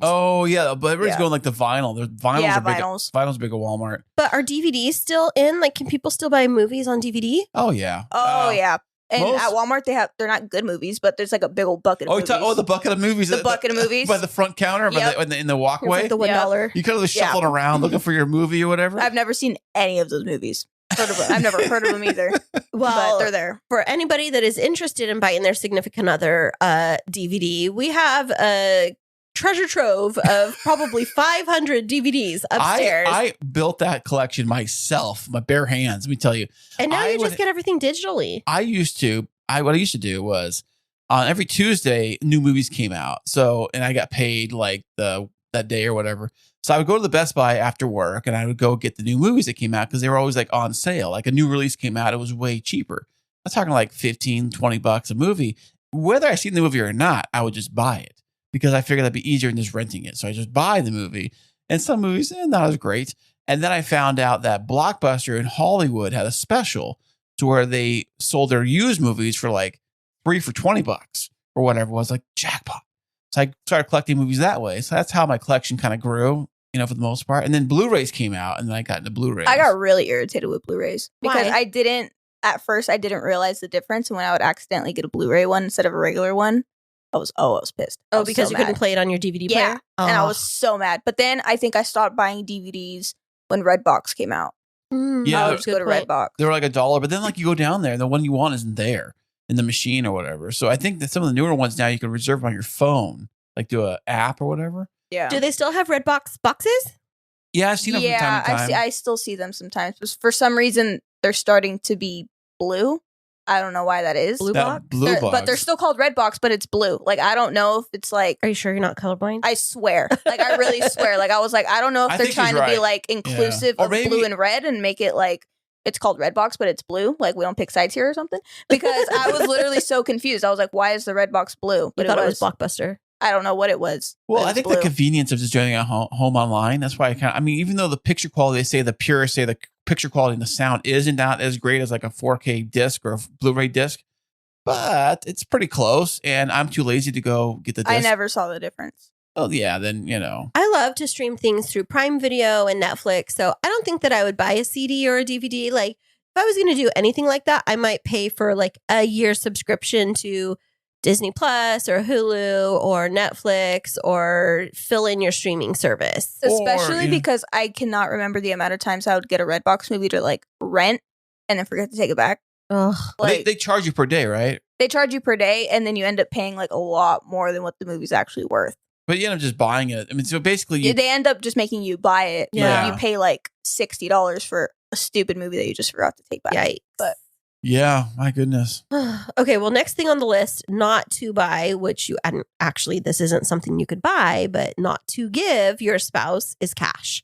Oh, yeah. But everybody's Yeah. going like the vinyl. Vinyls Yeah, are big. vinyls. Vinyls are big at Walmart. But are DVDs still in? Like, can people still buy movies on DVD? Oh, yeah. Oh yeah. And most- at Walmart they're not good movies, but there's like a big old bucket of movies. The bucket of movies. The bucket of movies. By the front counter, Yep. in the It's walkway. like the $1. You kind of shuffling around looking for your movie or whatever. I've never seen any of those movies. I've never heard of them either. Well, but they're there. for anybody that is interested in buying their significant other DVD, we have a treasure trove of probably 500 DVDs upstairs. I built that collection myself, my bare hands. Let me tell you. and now I you just would- get everything digitally. What I used to do was on every Tuesday, new movies came out. So, and I got paid like that day or whatever. So I would go to the Best Buy after work and I would go get the new movies that came out because they were always like on sale. Like a new release came out, it was way cheaper. I'm talking like $15-$20 a movie. Whether I seen the movie or not, I would just buy it because I figured that'd be easier than just renting it. So I just buy the movie. And some movies, not as great. And then I found out that Blockbuster in Hollywood had a special to where they sold their used movies for like 3 for $20 or whatever it was, like jackpot. So I started collecting movies that way. So that's how my collection kind of grew, for the most part. And then Blu-rays came out, and then I got into Blu-rays. I got really irritated with Blu-rays because Why? At first I didn't realize the difference. And when I would accidentally get a Blu-ray one instead of a regular one, I was pissed. I Oh, was because so you mad. couldn't play it on your DVD player? And I was so mad. But then I think I stopped buying DVDs when Redbox came out. Yeah, I would just go to Redbox. They were like $1, but then like you go down there, and the one you want isn't there in the machine or whatever. So I think that some of the newer ones now you can reserve them on your phone, like do an app or whatever. Yeah. Do they still have Redbox boxes? Yeah, I've seen them from time to time. I still see them sometimes. But for some reason, they're starting to be blue. I don't know why that is. Blue That box? blue box. But they're still called Redbox, but it's blue. Like, I don't know if it's like, Are you sure you're not colorblind? I swear. Like, I really swear. Like, I was like, I don't know I if they're think trying she's to be right. like inclusive Or of maybe- blue and red and make it like, it's called Redbox, but it's blue. Like, we don't pick sides here or something. Because I was literally so confused. I was like, why is the Redbox blue? I thought it was Blockbuster. I don't know what it was. Well, but it I was think blue. the convenience of just doing it at home online. That's why even though the picture quality, they say the purists say the picture quality and the sound isn't not as great as like a 4K disc or a Blu-ray disc, but it's pretty close. And I'm too lazy to go get the disc. I never saw the difference. Oh yeah, then I love to stream things through Prime Video and Netflix. So I don't think that I would buy a CD or a DVD. Like, if I was going to do anything like that, I might pay for like a year subscription to Disney Plus or Hulu or Netflix, or fill in your streaming service. Especially yeah. because I cannot remember the amount of times I would get a Redbox movie to like rent and then forget to take it back. Ugh. Like, they charge you per day, right? they charge you per day and then you end up paying like a lot more than what the movie's actually worth. But you end up just buying it. I mean, so basically, They end up just making you buy it. Yeah. But you pay like $60 for a stupid movie that you just forgot to take back. Yikes. But yeah, my goodness. Okay, well, next thing on the list, not to buy, which you actually, this isn't something you could buy, but not to give your spouse is cash.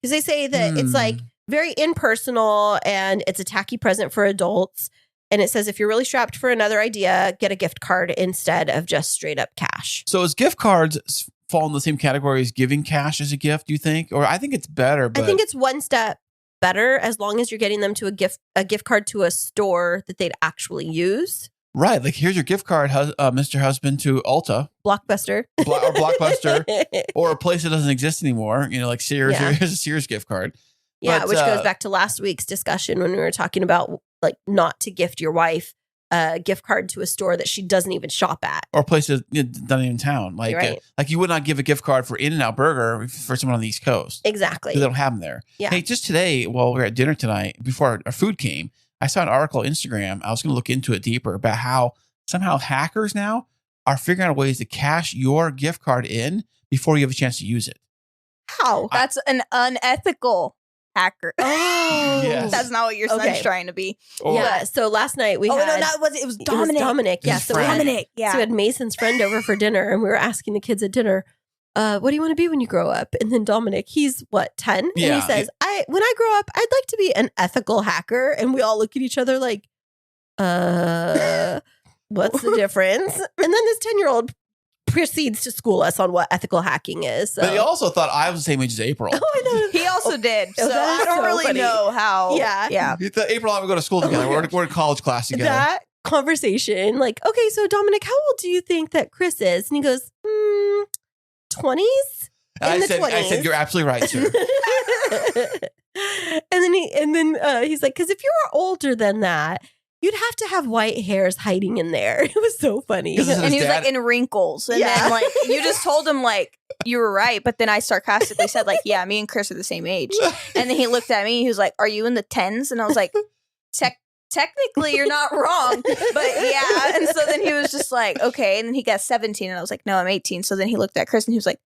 Because they say that it's like very impersonal and it's a tacky present for adults. And it says if you're really strapped for another idea, get a gift card instead of just straight up cash. So is gift cards fall in the same category as giving cash as a gift, do you think? Or I think it's better, but I think it's one step better as long as you're getting them to a gift card to a store that they'd actually use. right. Like here's your gift card, Mr. Husband, to Ulta Blockbuster. or Blockbuster or a place that doesn't exist anymore. Like Sears. Yeah. Here's a Sears gift card. Yeah, But, which goes back to last week's discussion when we were talking about like not to gift your wife a gift card to a store that she doesn't even shop at. Or places not even in town. Like, Right. like you would not give a gift card for In-N-Out Burger for someone on the East Coast. Exactly. They don't have them there. Yeah. Hey, just today, while we were at dinner tonight, before our food came, I saw an article on Instagram. I was going to look into it deeper about how somehow hackers now are figuring out ways to cash your gift card in before you have a chance to use it. How? that's an unethical hacker. Oh, Yes. That's not what your son's Okay. trying to be. Or, yeah. So last night we had it was it was Dominic. Yeah. His So we had, friend. Dominic. Yeah. so we had Mason's friend over for dinner, and we were asking the kids at dinner, what do you want to be when you grow up? And then Dominic, he's what, 10? And Yeah. he says, when I grow up, I'd like to be an ethical hacker. And we all look at each other like, what's the difference? And then this 10-year-old proceeds to school us on what ethical hacking is. So. But he also thought I was the same age as April. Oh, I know. He also did. So that is I don't so really funny. know how. Yeah. Yeah. He thought April and I would go to school together. We're in college class together. That conversation, like, okay, so Dominic, how old do you think that Chris is? And he goes, 20s? And in I the said, 20s. you're absolutely right, sir. and then he's like, because if you were older than that, you'd have to have white hairs hiding in there. It was so funny. 'Cause And he was Dad- like in wrinkles. And Yeah. then like you just told him like you were right, but then I sarcastically said like, yeah, me and Chris are the same age. And then he looked at me, he was like, are you in the 10s? And I was like, technically you're not wrong. But yeah. And so then he was just like, okay. And then he got 17 and I was like, no, I'm 18. So then he looked at Chris and he was like,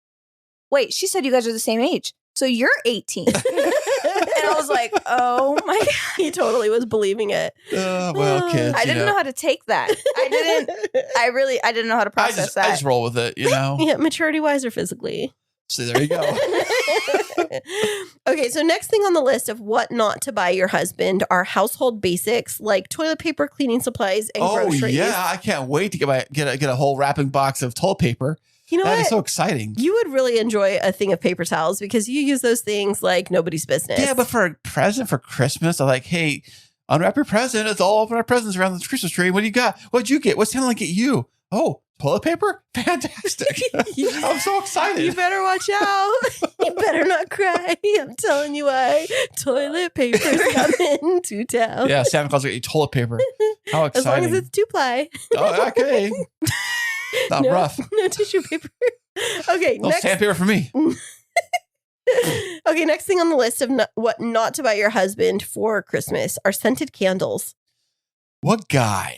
wait, she said you guys are the same age. So you're 18. And I was like, oh my God. He totally was believing it. Well, kids. I didn't know how to take that. I didn't know how to I process just, that. I just roll with it, Yeah, maturity wise or physically. So there you go. Okay, so next thing on the list of what not to buy your husband are household basics like toilet paper, cleaning supplies, and Oh groceries. yeah, I can't wait to get a whole wrapping box of toilet paper. You know That what? is so exciting. You would really enjoy a thing of paper towels because you use those things like nobody's business. Yeah, but for a present for Christmas, I'm like, hey, unwrap your present. Let's all open our presents around the Christmas tree. What do you got? What'd you get? What's Helen get you? Oh, Toilet paper? Fantastic. I'm so excited. You better watch out. You better not cry. I'm telling you why. Toilet paper's coming to town. Yeah, Santa Claus will get you toilet paper. How As long exciting. as it's 2-ply. Oh, okay. Not rough. No tissue paper. Okay, No next. sandpaper for me. Okay, next thing on the list of what not to buy your husband for Christmas are scented candles. What guy?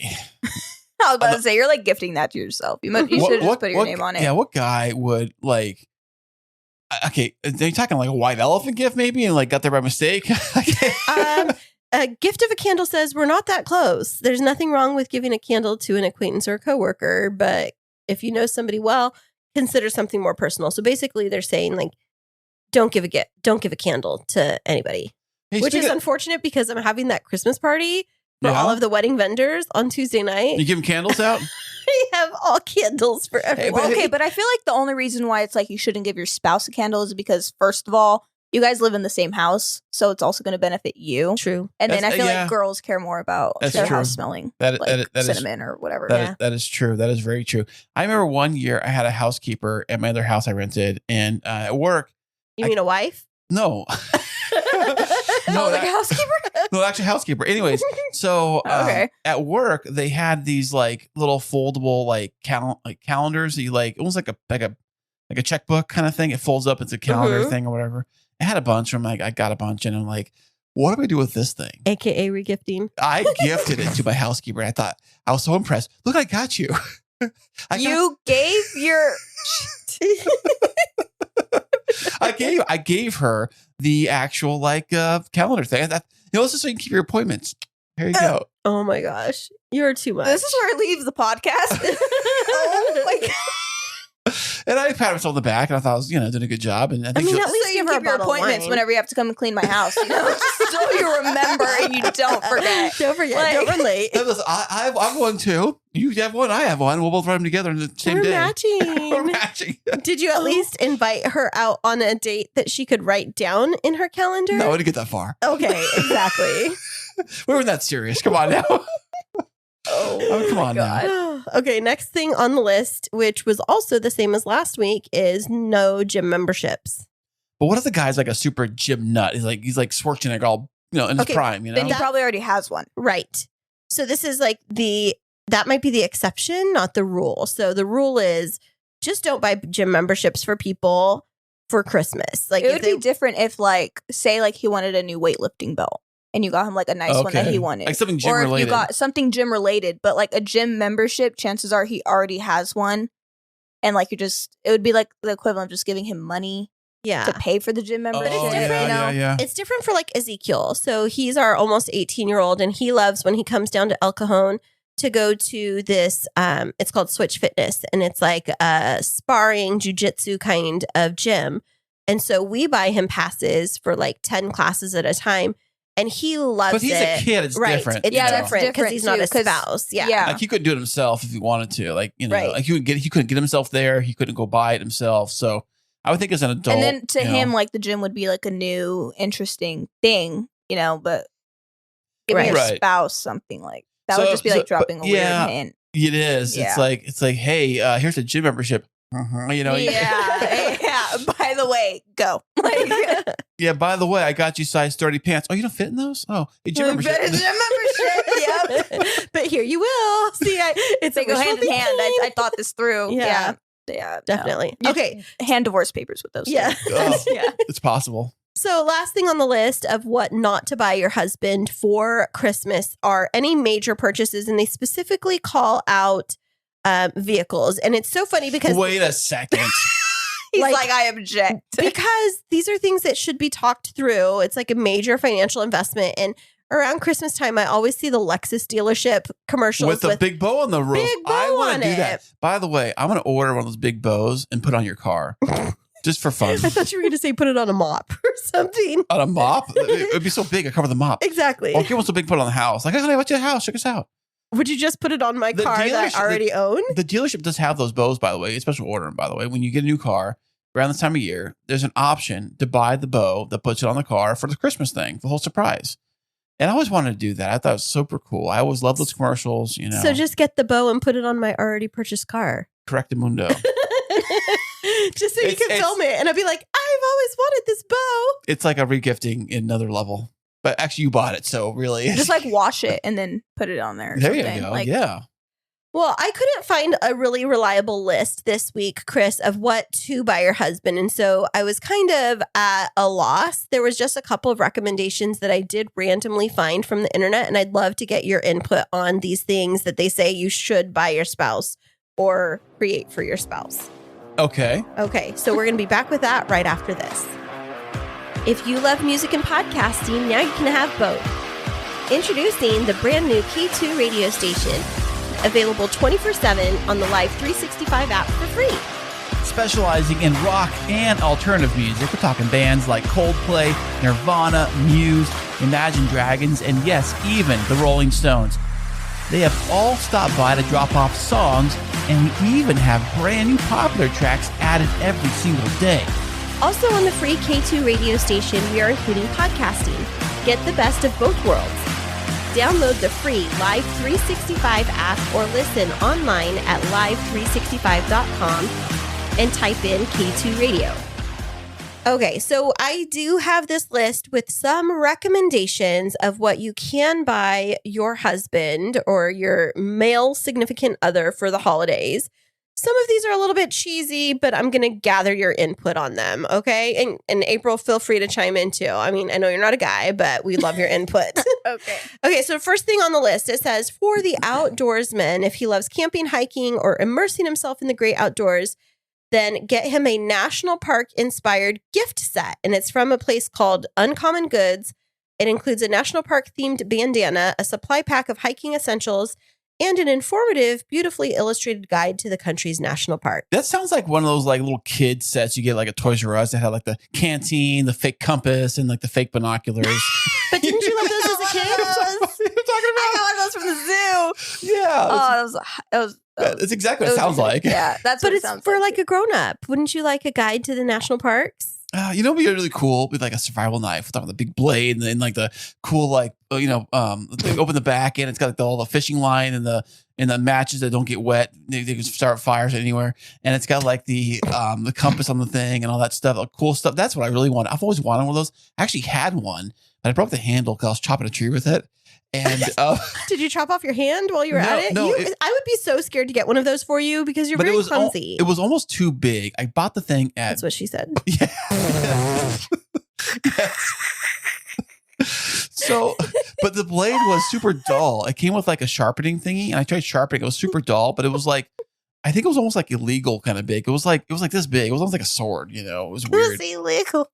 I was about to say, you're like gifting that to yourself. You should have just put your name on it. Yeah, what guy would like? Okay, are you talking like a white elephant gift maybe, and like got there by mistake? A gift of a candle says we're not that close. There's nothing wrong with giving a candle to an acquaintance or a coworker, but if you know somebody well, consider something more personal. So basically, they're saying like, don't give a candle to anybody, Hey, which is speaking of- unfortunate because I'm having that Christmas party for Yeah? all of the wedding vendors on Tuesday night. You give him candles out? We have all candles for everyone. Well, okay, but I feel like the only reason why it's like you shouldn't give your spouse a candle is because, first of all, you guys live in the same house, so it's also going to benefit you. True. And then I That's- feel yeah. like girls care more about That's their true. house smelling That like is cinnamon or whatever. that is true. That is very true. I remember one year I had a housekeeper at my other house I rented, and at work. You mean a wife? No, Oh, like a housekeeper? no, actually housekeeper. Anyways, so Okay. at work they had these like little foldable like calendars that you like almost like a checkbook kind of thing. It folds up. It's a calendar Mhm. thing or whatever. I had a bunch. I'm like, I got a bunch, and I'm like, what do I do with this thing? AKA regifting. I gifted it to my housekeeper. And I thought I was so impressed. Look, I got you. You gave your I gave her the actual like calendar thing. I thought, this is so you can keep your appointments. There you go. Oh my gosh. You're too much. This is where it leaves the podcast. Oh my god! And I pat myself on the back, and I thought I was, doing a good job. And I think mean, she'll- at least So give you her a keep your bottle of appointments wine. whenever you have to come and clean my house. Just so you remember and you don't forget. Don't forget. Like- Don't run late. Hey, listen, I have one too. You have one. I have one. We'll both run them together on the same We're day. matching. We're matching. Did you at least invite her out on a date that she could write down in her calendar? No, I didn't get that far. Okay, exactly. We weren't that serious. Come on now. Oh, come on now. Okay, next thing on the list, which was also the same as last week, is no gym memberships. But what if the guy's like a super gym nut? He's like Schwarzenegger, all in his Okay, prime. Then he probably already has one. Right. So this is like that might be the exception, not the rule. So the rule is just don't buy gym memberships for people for Christmas. Like It if would they, be different if, like, say, like he wanted a new weightlifting belt and you got him like a nice one that Okay. he wanted, Like something gym or if related. you got something gym related, but like a gym membership, chances are he already has one, and like it would be like the equivalent of just giving him money yeah. to pay for the gym membership. it's different. yeah. It's different for like Ezekiel. So he's our almost 18-year-old, and he loves when he comes down to El Cajon to go to this, it's called Switch Fitness, and it's like a sparring jujitsu kind of gym. And so we buy him passes for like 10 classes at a time, and he loves it. But he's a kid. It's right. different. It's you know? different because Different he's not too, a 'cause- spouse. Yeah. yeah. Like he couldn't do it himself if he wanted to. Like Right. like he couldn't get himself there. He couldn't go buy it himself. So I would think as an adult, And then to you know, him, like the gym would be like a new, interesting thing, but giving your Right. spouse something like that So- would just be like so- dropping a but yeah. weird hint. it is. Yeah. It's like, hey, here's a gym membership. Yeah. By the way, go. Like, Yeah. By the way, I got you size 30 pants. Oh, you don't fit in those? Oh, a gym membership. Better gym membership. Yep. But here you will. See, it's They a go wishful hand in hand. thinking. I thought this through. Yeah. Yeah. Definitely. No. Okay. Hand divorce papers with those. Yeah. Oh, Yeah. it's possible. So, last thing on the list of what not to buy your husband for Christmas are any major purchases, and they specifically call out vehicles. And it's so funny because Wait a second. He's Like- like, I object. because these are things that should be talked through. It's like a major financial investment. And around Christmas time, I always see the Lexus dealership commercials With the big bow on the roof. big bow I want on to do it. that. By the way, I'm going to order one of those big bows and put it on your car just for fun. I thought you were going to say put it on a mop or something. On a mop? It would be so big. I cover the mop. Exactly. Or get one so big, put it on the house. Like, honey, what's your house? Check us out. Would you just put it on my The car that dealership- I already own? The dealership does have those bows, by the way. It's special order them, by the way. When you get a new car around this time of year, there's an option to buy the bow that puts it on the car for the Christmas thing, the whole surprise. And I always wanted to do that. I thought it was super cool. I always loved those commercials, you know. So just get the bow and put it on my already purchased car. Correctamundo. Just so you can film it. And I'd be like, I've always wanted this bow. It's like a regifting in another level. But actually, you bought it, so really. Just like wash it and then put it on there. There you something. go. Like, yeah. Well, I couldn't find a really reliable list this week, Kris, of what to buy your husband. And so I was kind of at a loss. There was just a couple of recommendations that I did randomly find from the internet. And I'd love to get your input on these things that they say you should buy your spouse or create for your spouse. Okay. Okay, so we're going to be back with that right after this. If you love music and podcasting, now you can have both. Introducing the brand new K2 radio station, available 24/7 on the Live 365 app for free. Specializing in rock and alternative music, we're talking bands like Coldplay, Nirvana, Muse, Imagine Dragons, and yes, even the Rolling Stones. They have all stopped by to drop off songs, and we even have brand new popular tracks added every single day. Also on the free K2 radio station, we are including podcasting. Get the best of both worlds. Download the free Live 365 app or listen online at live365.com and type in K2 Radio. Okay, so I do have this list with some recommendations of what you can buy your husband or your male significant other for the holidays. Some of these are a little bit cheesy, but I'm going to gather your input on them, okay? And April, feel free to chime in too. I mean, I know you're not a guy, but we love your input. Okay. Okay, so first thing on the list, it says, for the outdoorsman, if he loves camping, hiking, or immersing himself in the great outdoors, then get him a national park inspired gift set. And it's from a place called Uncommon Goods. It includes a national park themed bandana, a supply pack of hiking essentials, and an informative, beautifully illustrated guide to the country's national park. That sounds like one of those like little kid sets you get like a Toys R Us that had like the canteen, the fake compass, and like the fake binoculars. But didn't you love those as a kid? I got one of those from the zoo. Yeah. Oh, that was That's exactly what it sounds like. Yeah, that's But what it it's sounds for like. like a grown up. Wouldn't you like a guide to the national parks? You know, it'd be really cool with like a survival knife with the big blade and then like the cool like they open the back and it's got like all the fishing line and the matches that don't get wet. They can start fires anywhere, and it's got like the compass on the thing and all that stuff, like cool stuff. That's what I really want. I've always wanted one of those. I actually had one, but I broke the handle because I was chopping a tree with it. And Did you chop off your hand while you were at it? No, I would be so scared to get one of those for you because you're very clumsy. It was almost too big. I bought the thing at. That's what she said. Yeah. Yes. So, but the blade was super dull. It came with like a sharpening thingy, and I tried sharpening. It was super dull, but it was like, I think it was almost like illegal kind of big. It was like this big. It was almost like a sword. You know, it was weird. It was illegal.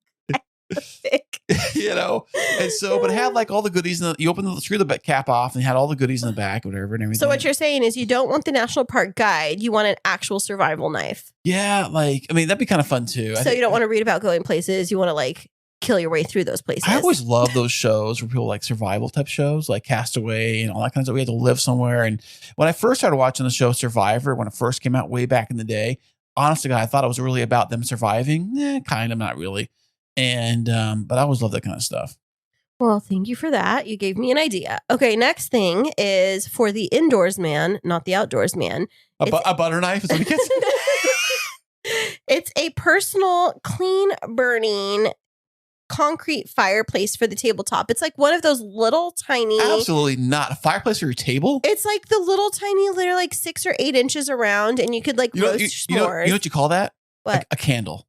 Thick. You know, and so, but it had like all the goodies. You open screw the cap off, and it had all the goodies in the back, whatever, and everything. So what you're saying is you don't want the national park guide. You want an actual survival knife. Yeah, like I mean, that'd be kind of fun too. So you don't want to read about going places. You want to like kill your way through those places. I always love those shows where people like survival type shows, like Castaway and all that kind of stuff. We had to live somewhere. And when I first started watching the show Survivor, when it first came out way back in the day, honestly, I thought it was really about them surviving. Kind of, not really. And but I always love that kind of stuff. Well, thank you for that. You gave me an idea. Okay, next thing is for the indoors man, not the outdoors man. A butter knife is what he gets. It's a personal, clean burning concrete fireplace for the tabletop. It's like one of those little tiny. Absolutely not. A fireplace for your table? It's like the little tiny, they're like 6 or 8 inches around, and you could like roast you know s'mores. what you call that? What? A candle.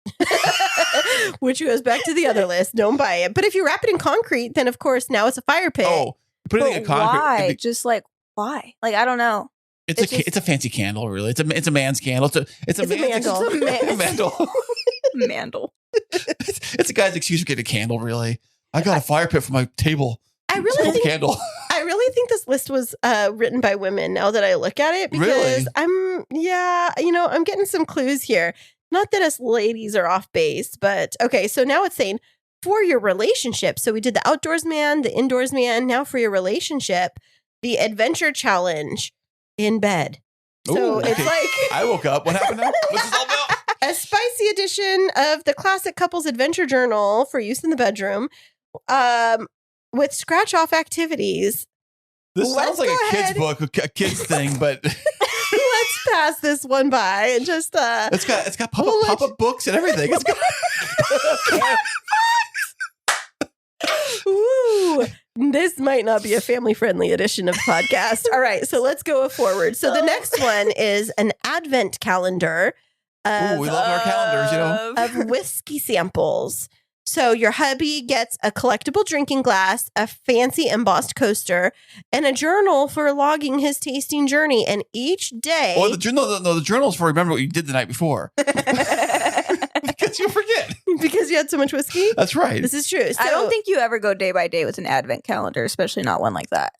Which goes back to the other list. Don't buy it. But if you wrap it in concrete, then of course now it's a fire pit. Oh, put it in concrete. Why? Just like why? Like I don't know. It's a fancy candle, really. It's a man's candle. It's a mandel. mandel. Mandel. It's a guy's excuse for getting a candle, really. I got a fire pit for my table. I It's called really a candle. I really think this list was written by women now that I look at it because Really? I'm getting some clues here. Not that us ladies are off base, but okay. So now it's saying for your relationship. So we did the outdoors man, the indoors man. Now for your relationship, the adventure challenge in bed. So Ooh, it's okay. like I woke up. What happened now? What's this all about? a spicy edition of the classic couples adventure journal for use in the bedroom. with scratch off activities. This sounds Let's like go a kid's ahead. book, a kid's thing, but Let's pass this one by and just it's got We'll let pop-up books and everything. It's got Ooh, this might not be a family-friendly edition of the podcast. All right, so let's go forward. So the next one is an advent calendar Ooh, we love our calendars, you know. of whiskey samples. So your hubby gets a collectible drinking glass, a fancy embossed coaster, and a journal for logging his tasting journey. And each day, Oh, the journal's for remember what you did the night before. Because you forget. because you had so much whiskey. That's right. This is true. So, I don't think you ever go day by day with an advent calendar, especially not one like that.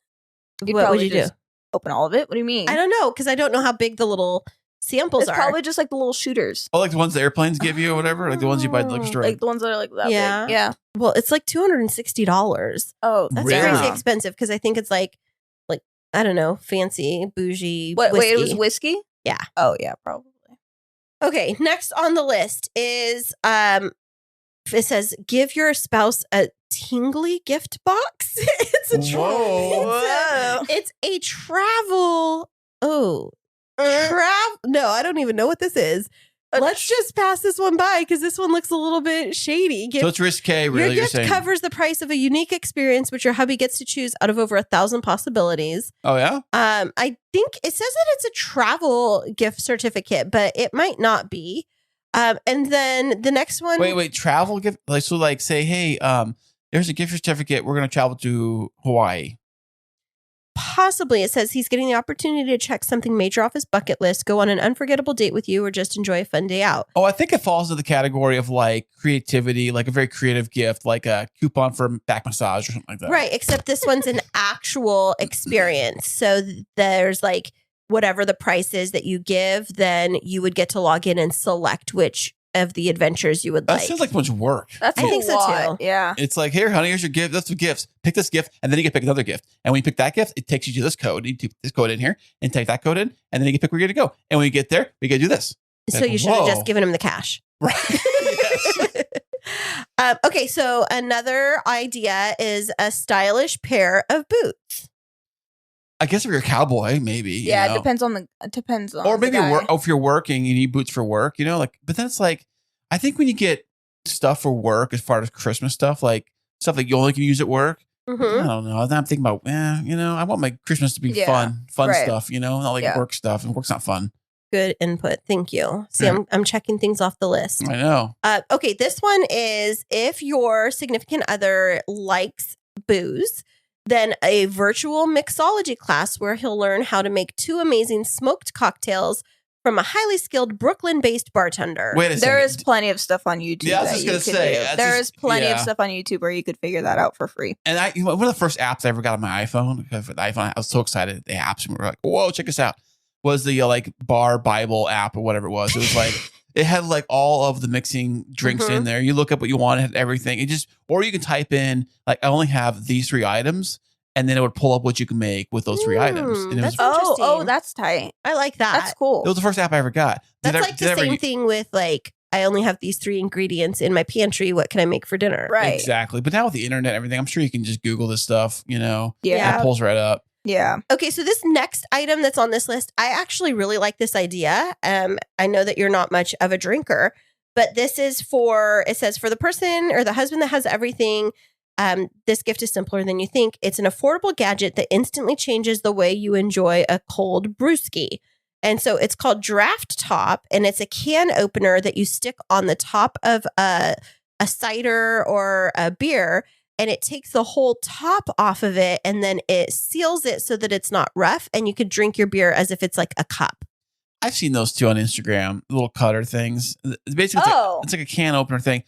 You'd What would probably you do? just Open all of it? What do you mean? I don't know because I don't know how big the little samples It's are. probably just like the little shooters. Oh, like the ones the airplanes give you or whatever? Like the ones you buy at the liquor store? Like the ones that are like that Yeah. big. Yeah. Well, it's like $260. Oh, That's Really? crazy expensive because I think it's like I don't know, fancy, bougie. Wait, whiskey. it was whiskey? Yeah. Oh, yeah, probably. Okay, next on the list is it says give your spouse a tingly gift box. It's a Whoa. it's a travel. Oh, travel. No, I don't even know what this is. Let's just pass this one by because this one looks a little bit shady. So it's risque, really, your you're gift saying. covers the price of a unique experience, which your hubby gets to choose out of over 1,000 possibilities. Oh, yeah? I think it says that it's a travel gift certificate, but it might not be. And then the next one. Wait, travel gift? Like, so like say, hey, there's a gift certificate. We're going to travel to Hawaii. Possibly. It says he's getting the opportunity to check something major off his bucket list, go on an unforgettable date with you, or just enjoy a fun day out. Oh, I think it falls into the category of like creativity, like a very creative gift, like a coupon for back massage or something like that. Right. Except this one's an actual experience. So there's like whatever the price is that you give, then you would get to log in and select which of the adventures you would That like. sounds like much work. That's I think so, lot. too. Yeah. It's like, here, honey, here's your gift. That's the gifts. Pick this gift, and then you can pick another gift. And when you pick that gift, it takes you to this code. You put this code in here and take that code in, and then you can pick where you're going to go. And when you get there, we got to do this. So Like, you should have whoa. just given him the cash. Right. Yes. Okay, so another idea is a stylish pair of boots. I guess if you're a cowboy, maybe. you Yeah, know. it depends on the Or maybe the guy. if you're working, you need boots for work, you know, like, but that's like, I think when you get stuff for work, as far as Christmas stuff, like stuff that you only can use at work, Mhm. I don't know. I'm thinking about, I want my Christmas to be Yeah, fun right. stuff, not like Yeah. work stuff, and work's not fun. Good input. Thank you. See, Yeah. I'm checking things off the list. I know. Okay, this one is if your significant other likes booze, then a virtual mixology class where he'll learn how to make 2 amazing smoked cocktails from a highly skilled Brooklyn-based bartender. Wait a second. There is plenty of stuff on YouTube. Yeah, I was that just you gonna could say, do. that's There just- is plenty of yeah. stuff on YouTube where you could figure that out for free. And one of the first apps I ever got on my iPhone, because for the iPhone, I was so excited. The apps, and we were like, whoa, check this out. Was the like bar Bible app or whatever it was. It was like, it had like all of the mixing drinks Mhm. in there. You look up what you want, it had everything. It just, or you can type in, like, I only have these 3 items, and then it would pull up what you can make with those 3 items. And it was, that's interesting. Oh, that's tight. I like that. That's cool. it was the first app I ever got. That's Did I- like did I the ever- same thing with like, I only have these 3 ingredients in my pantry. What can I make for dinner? Right. Exactly. But now with the internet and everything, I'm sure you can just Google this stuff, and Yeah. it pulls right up. Yeah. Okay, so this next item that's on this list, I actually really like this idea. I know that you're not much of a drinker, but this is it says for the person or the husband that has everything, this gift is simpler than you think. It's an affordable gadget that instantly changes the way you enjoy a cold brewski. And so it's called Draft Top, and it's a can opener that you stick on the top of a cider or a beer, and it takes the whole top off of it, and then it seals it so that it's not rough, and you could drink your beer as if it's like a cup. I've seen those too on Instagram, little cutter things. Basically, it's like a can opener thing.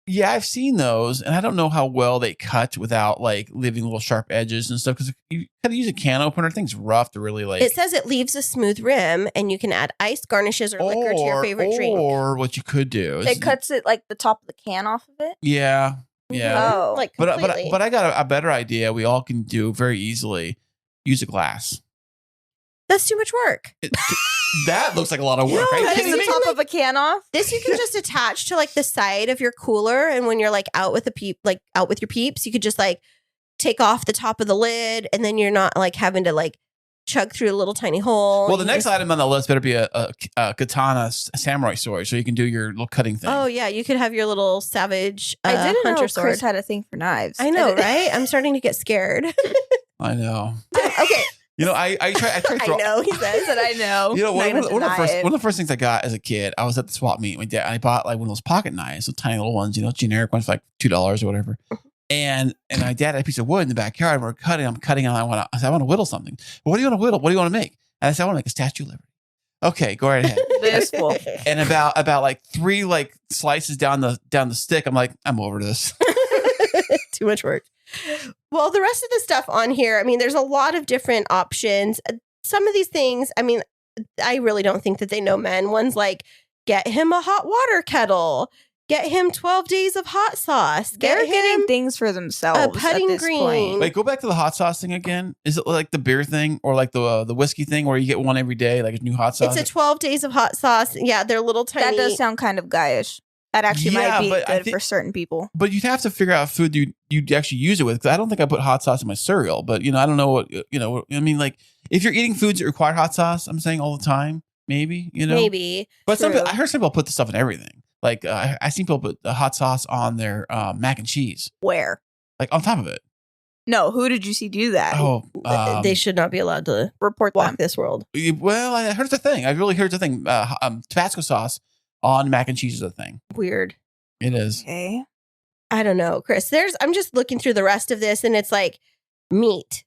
Yeah, I've seen those, and I don't know how well they cut without like leaving little sharp edges and stuff. Because you gotta use a can opener. Thing's rough to really like. It says it leaves a smooth rim, and you can add ice, garnishes, or liquor to your favorite drink. Or what you could do is It cuts it like the top of the can off of it. Yeah. Oh. Like But completely. I got a better idea. We all can do very easily. Use a glass. That's too much work. That looks like a lot of work. No, Are you that kidding the me? top of a can off. This you can just attach to like the side of your cooler, and when you're like out with your peeps, you could just like take off the top of the lid, and then you're not like having to like chug through a little tiny hole. Well, the next item on the list better be a katana samurai sword, so you can do your little cutting thing. Oh yeah, you could have your little savage I didn't hunter know sword. Kris had a thing for knives. I know, right? I'm starting to get scared. I know. Okay. You know, I try. I know, he says. that I know. You know, Not even one of deny it. the first things I got as a kid, I was at the swap meet with my dad. I bought like one of those pocket knives, those tiny little ones, you know, generic ones for like $2 or whatever. And my dad had a piece of wood in the backyard. And we're cutting. I'm cutting, and I said, I want to whittle something. Well, what do you want to whittle? What do you want to make? And I said, I want to make a Statue of Liberty. Okay, go right ahead. This fool. And about like 3 like slices down the stick, I'm like, I'm over this. Too much work. Well, the rest of the stuff on here, I mean, there's a lot of different options. Some of these things, I mean, I really don't think that they know men. One's like, get him a hot water kettle. Get him 12 days of hot sauce. They're Get getting him things for themselves. a putting at this green. point. Wait, go back to the hot sauce thing again. Is it like the beer thing or like the whiskey thing where you get one every day, like a new hot sauce? It's a 12 days of hot sauce. Yeah, they're little tiny. That does sound kind of guyish. That actually Yeah, might be but I good think- for certain people. But you'd have to figure out food you'd actually use it with. Because I don't think I put hot sauce in my cereal. But, you know, I don't know what, you know, I mean, like if you're eating foods that require hot sauce, I'm saying all the time, maybe, you know. Maybe. But some True. people, I heard some people put this stuff in everything. Like I seen people put the hot sauce on their mac and cheese, Where? like on top of it. No, who did you see do that? Oh, They should not be allowed to Report walk them. this world. well, I heard it's a thing. I really heard it's a thing. Tabasco sauce on mac and cheese is a thing. Weird. It is. Okay. I don't know, Kris. I'm just looking through the rest of this, and it's like meat,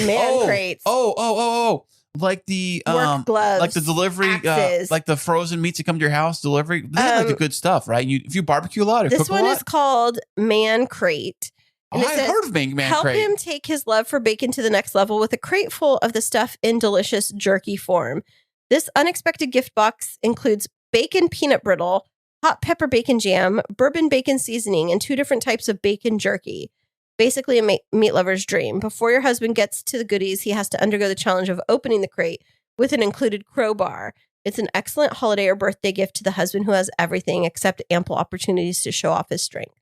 man crates, Oh. Like the work gloves, like the delivery, axes. like the frozen meats that come to your house delivery. This is like the good stuff, right? If you barbecue a lot or This cook a one lot. is called Man Crate. Oh, and it I've says, heard of man Help crate. him take his love for bacon to the next level with a crate full of the stuff in delicious jerky form. This unexpected gift box includes bacon peanut brittle, hot pepper bacon jam, bourbon bacon seasoning, and 2 different types of bacon jerky. Basically a meat lover's dream. Before your husband gets to the goodies, he has to undergo the challenge of opening the crate with an included crowbar. It's an excellent holiday or birthday gift to the husband who has everything except ample opportunities to show off his strength.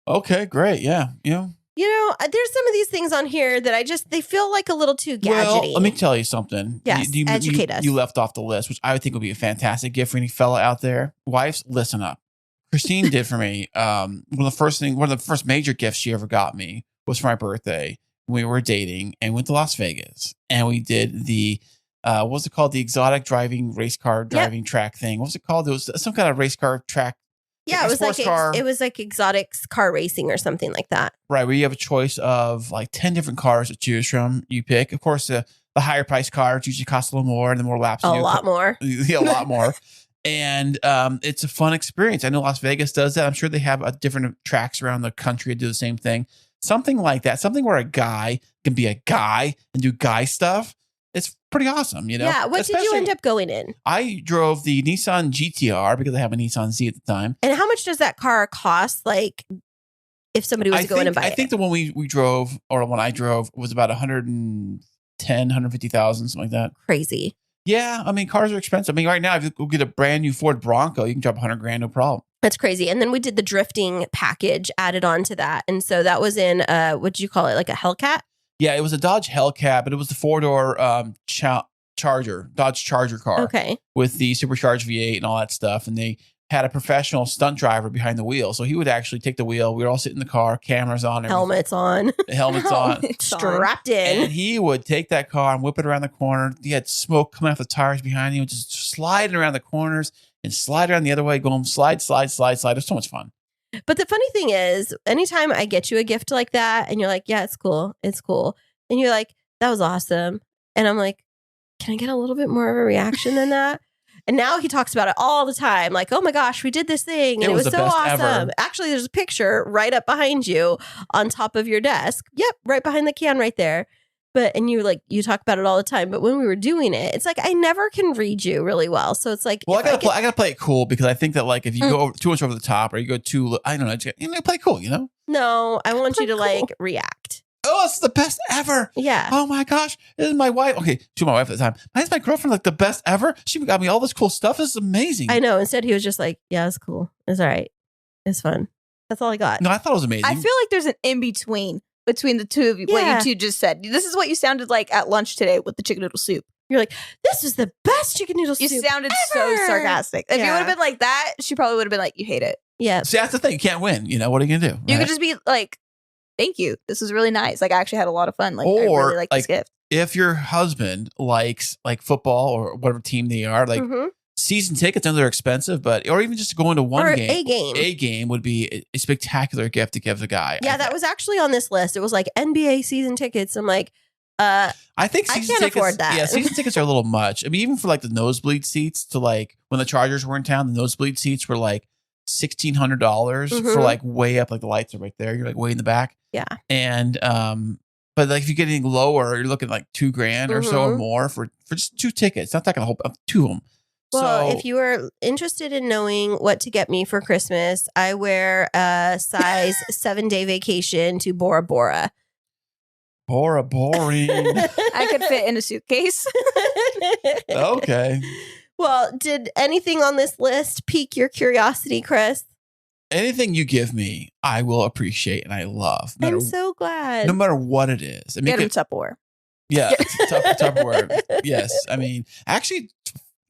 Okay, great. Yeah. You know, there's some of these things on here that they feel like a little too gadgety. Well, let me tell you something. Yes, educate us. You left off the list, which I would think would be a fantastic gift for any fella out there. Wives, listen up. Christine did for me. One of the first major gifts she ever got me was for my birthday. We were dating and went to Las Vegas, and we did the what was it called? The exotic race car driving track thing. What was it called? It was some kind of race car track. Yeah, like it a was like sports car. it was like exotic car racing or something like that. Right, where you have a choice of like 10 different cars to choose from. You pick, of course, the higher price cars usually cost a little more, and the more laps A you do, lot more. Yeah, a lot more. And it's a fun experience. I know Las Vegas does that. I'm sure they have different tracks around the country that do the same thing. Something like that. Something where a guy can be a guy and do guy stuff. It's pretty awesome, you know? Yeah. What did you end up going in? I drove the Nissan GTR because I have a Nissan Z at the time. And how much does that car cost? Like, if somebody was to go in and buy I it? think the one we drove, or when I drove, was about 150,000, something like that. Crazy. Yeah, I mean, cars are expensive. I mean, right now, if you go get a brand new Ford Bronco, you can drop $100,000, no problem. That's crazy. And then we did the drifting package added on to that. And so that was in, what did you call it? Like a Hellcat? Yeah, it was a Dodge Hellcat, but it was the 4-door Dodge Charger car. Okay. With the supercharged V8 and all that stuff. And they had a professional stunt driver behind the wheel. So he would actually take the wheel. We were all sitting in the car, cameras on. Helmets on. Helmets on. Strapped in. And he would take that car and whip it around the corner. He had smoke coming off the tires behind him, just sliding around the corners and slide around the other way, going slide. It was so much fun. But the funny thing is, anytime I get you a gift like that and you're like, yeah, it's cool. And you're like, that was awesome. And I'm like, can I get a little bit more of a reaction than that? And now he talks about it all the time. Like, oh my gosh, we did this thing. And it was the so best awesome. ever. Actually, there's a picture right up behind you on top of your desk. Yep, right behind the can right there. And you talk about it all the time. But when we were doing it, it's like I never can read you really well. So it's like, well, I gotta play it cool because I think that like if you go too much over the top or you go too, I don't know, play it cool, you know? No, I want you to Cool. like react. Oh, this is the best ever. Yeah. Oh my gosh. This is my wife. Okay, she was my wife at the time. This is my girlfriend, like the best ever. She got me all this cool stuff. This is amazing. I know. Instead, he was just like, yeah, it's cool. It's all right. It's fun. That's all I got. No, I thought it was amazing. I feel like there's an in between. between the two of you. What Yeah. you two just said. This is what you sounded like at lunch today with the chicken noodle soup. You're like, this was the best chicken noodle You soup sounded so ever. sarcastic. If you would Yeah. have been like that, she probably would have been like, you hate it. Yeah. See, that's the thing. You can't win. You know, what are you going to do? You right? could just be like, thank you. This was really nice. Like, I actually had a lot of fun. Like, I Or, really like this like, gift. If your husband likes like football or whatever team they are, like Mhm. season tickets, I know they're expensive, but or even just to go into one Or game. a game. A game would be a spectacular gift to give the guy. Yeah, that was actually on this list. It was like NBA season tickets. I'm like, I think I season can't tickets, afford that. Yeah, season tickets are a little much. I mean, even for like the nosebleed seats to like when the Chargers were in town, the nosebleed seats were like $1,600 for Mhm. like way up, like the lights are right there. You're like way in the back. Yeah. And but like if you get anything lower, you're looking like $2,000 or so or Mhm. more for just 2 tickets. Not that gonna hold up 2 of them. well, so if you are interested in knowing what to get me for Christmas, I wear a size 7-day vacation to Bora Bora. boring. I could fit in a suitcase. Okay. Well, did anything on this list pique your curiosity, Chris? Anything you give me, I will appreciate and I love. No I'm matter, so glad. no matter what it is. I mean, Get him Tupperware. yeah, Tupperware. Yes. I mean, actually,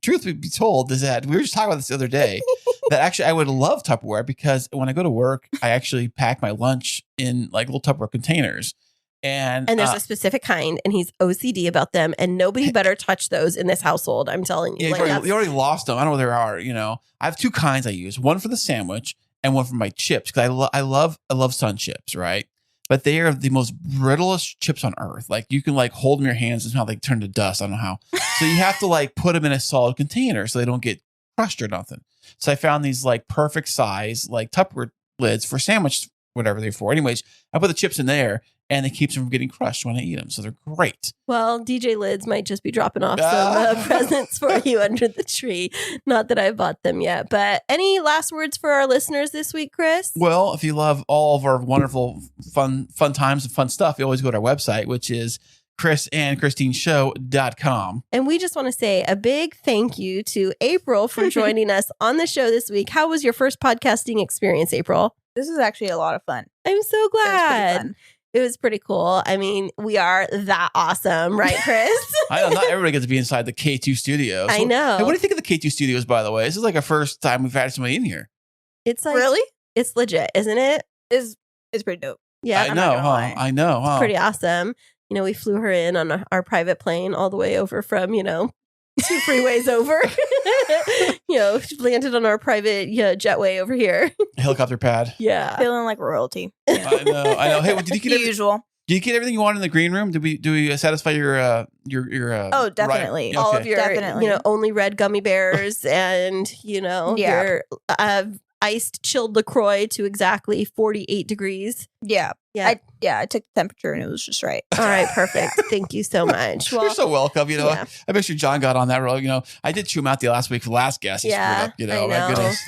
truth be told is that we were just talking about this the other day that actually I would love Tupperware because when I go to work, I actually pack my lunch in like little Tupperware containers. And And there's a specific kind, and he's OCD about them, and nobody better touch those in this household. I'm telling you. yeah, Like, you already lost them. I don't know where they are. You know, I have 2 kinds I use. One for the sandwich and one for my chips because I love Sun chips, right? But they are the most brittlest chips on earth. Like you can like hold them in your hands and somehow they turn to dust. I don't know how. So you have to like put them in a solid container so they don't get crushed or nothing. So I found these like perfect size like Tupperware lids for sandwich, whatever they're for. Anyways, I put the chips in there and it keeps them from getting crushed when I eat them. So they're great. well, DJ Lids might just be dropping off some presents for you under the tree. Not that I bought them yet, but any last words for our listeners this week, Chris? Well, if you love all of our wonderful, fun times and fun stuff, you always go to our website, which is KrisandKristineShow.com. And we just want to say a big thank you to April for joining us on the show this week. How was your first podcasting experience, April? This is actually a lot of fun. I'm so It was pretty glad. fun. It was pretty cool. I mean, we are that awesome, right, Chris? I know not everybody gets to be inside the K2 studio. I know. Hey, what do you think of the K2 studios, by the way? This is like our first time we've had somebody in here. It's like, Really? it's legit, isn't it? It's pretty dope. Yeah, I I'm know, not gonna huh? lie. I know, huh? pretty awesome. You know, we flew her in on our private plane all the way over from, 2 freeways over. She landed on our private jetway over here. Helicopter pad. Yeah. Feeling like royalty. I know. Hey, did you The get usual. Did you get everything you wanted in the green room? Did we satisfy your Oh, definitely. Right? All Okay. of your, Definitely. only red gummy bears and, Yeah. your iced chilled LaCroix to exactly 48 degrees. Yeah. Yeah. I took the temperature and it was just right. All right. Perfect. Thank you so much. You're so welcome. yeah. I bet you John got on that road. I did chew him out the last week for the last guest. He Yeah, screwed up. I My know. goodness.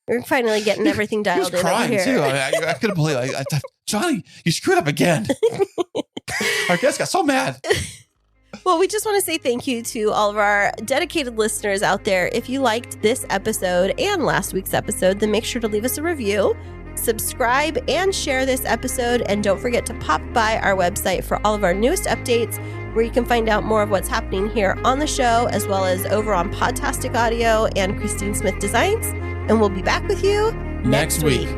We're finally getting everything He was dialed in over crying here. too. I couldn't believe it. Johnny, you screwed up again. Our guest got so mad. Well, we just want to say thank you to all of our dedicated listeners out there. If you liked this episode and last week's episode, then make sure to leave us a review, subscribe, and share this episode. And don't forget to pop by our website for all of our newest updates, where you can find out more of what's happening here on the show, as well as over on Podtastic Audio and Christine Smith Designs. And we'll be back with you Next week.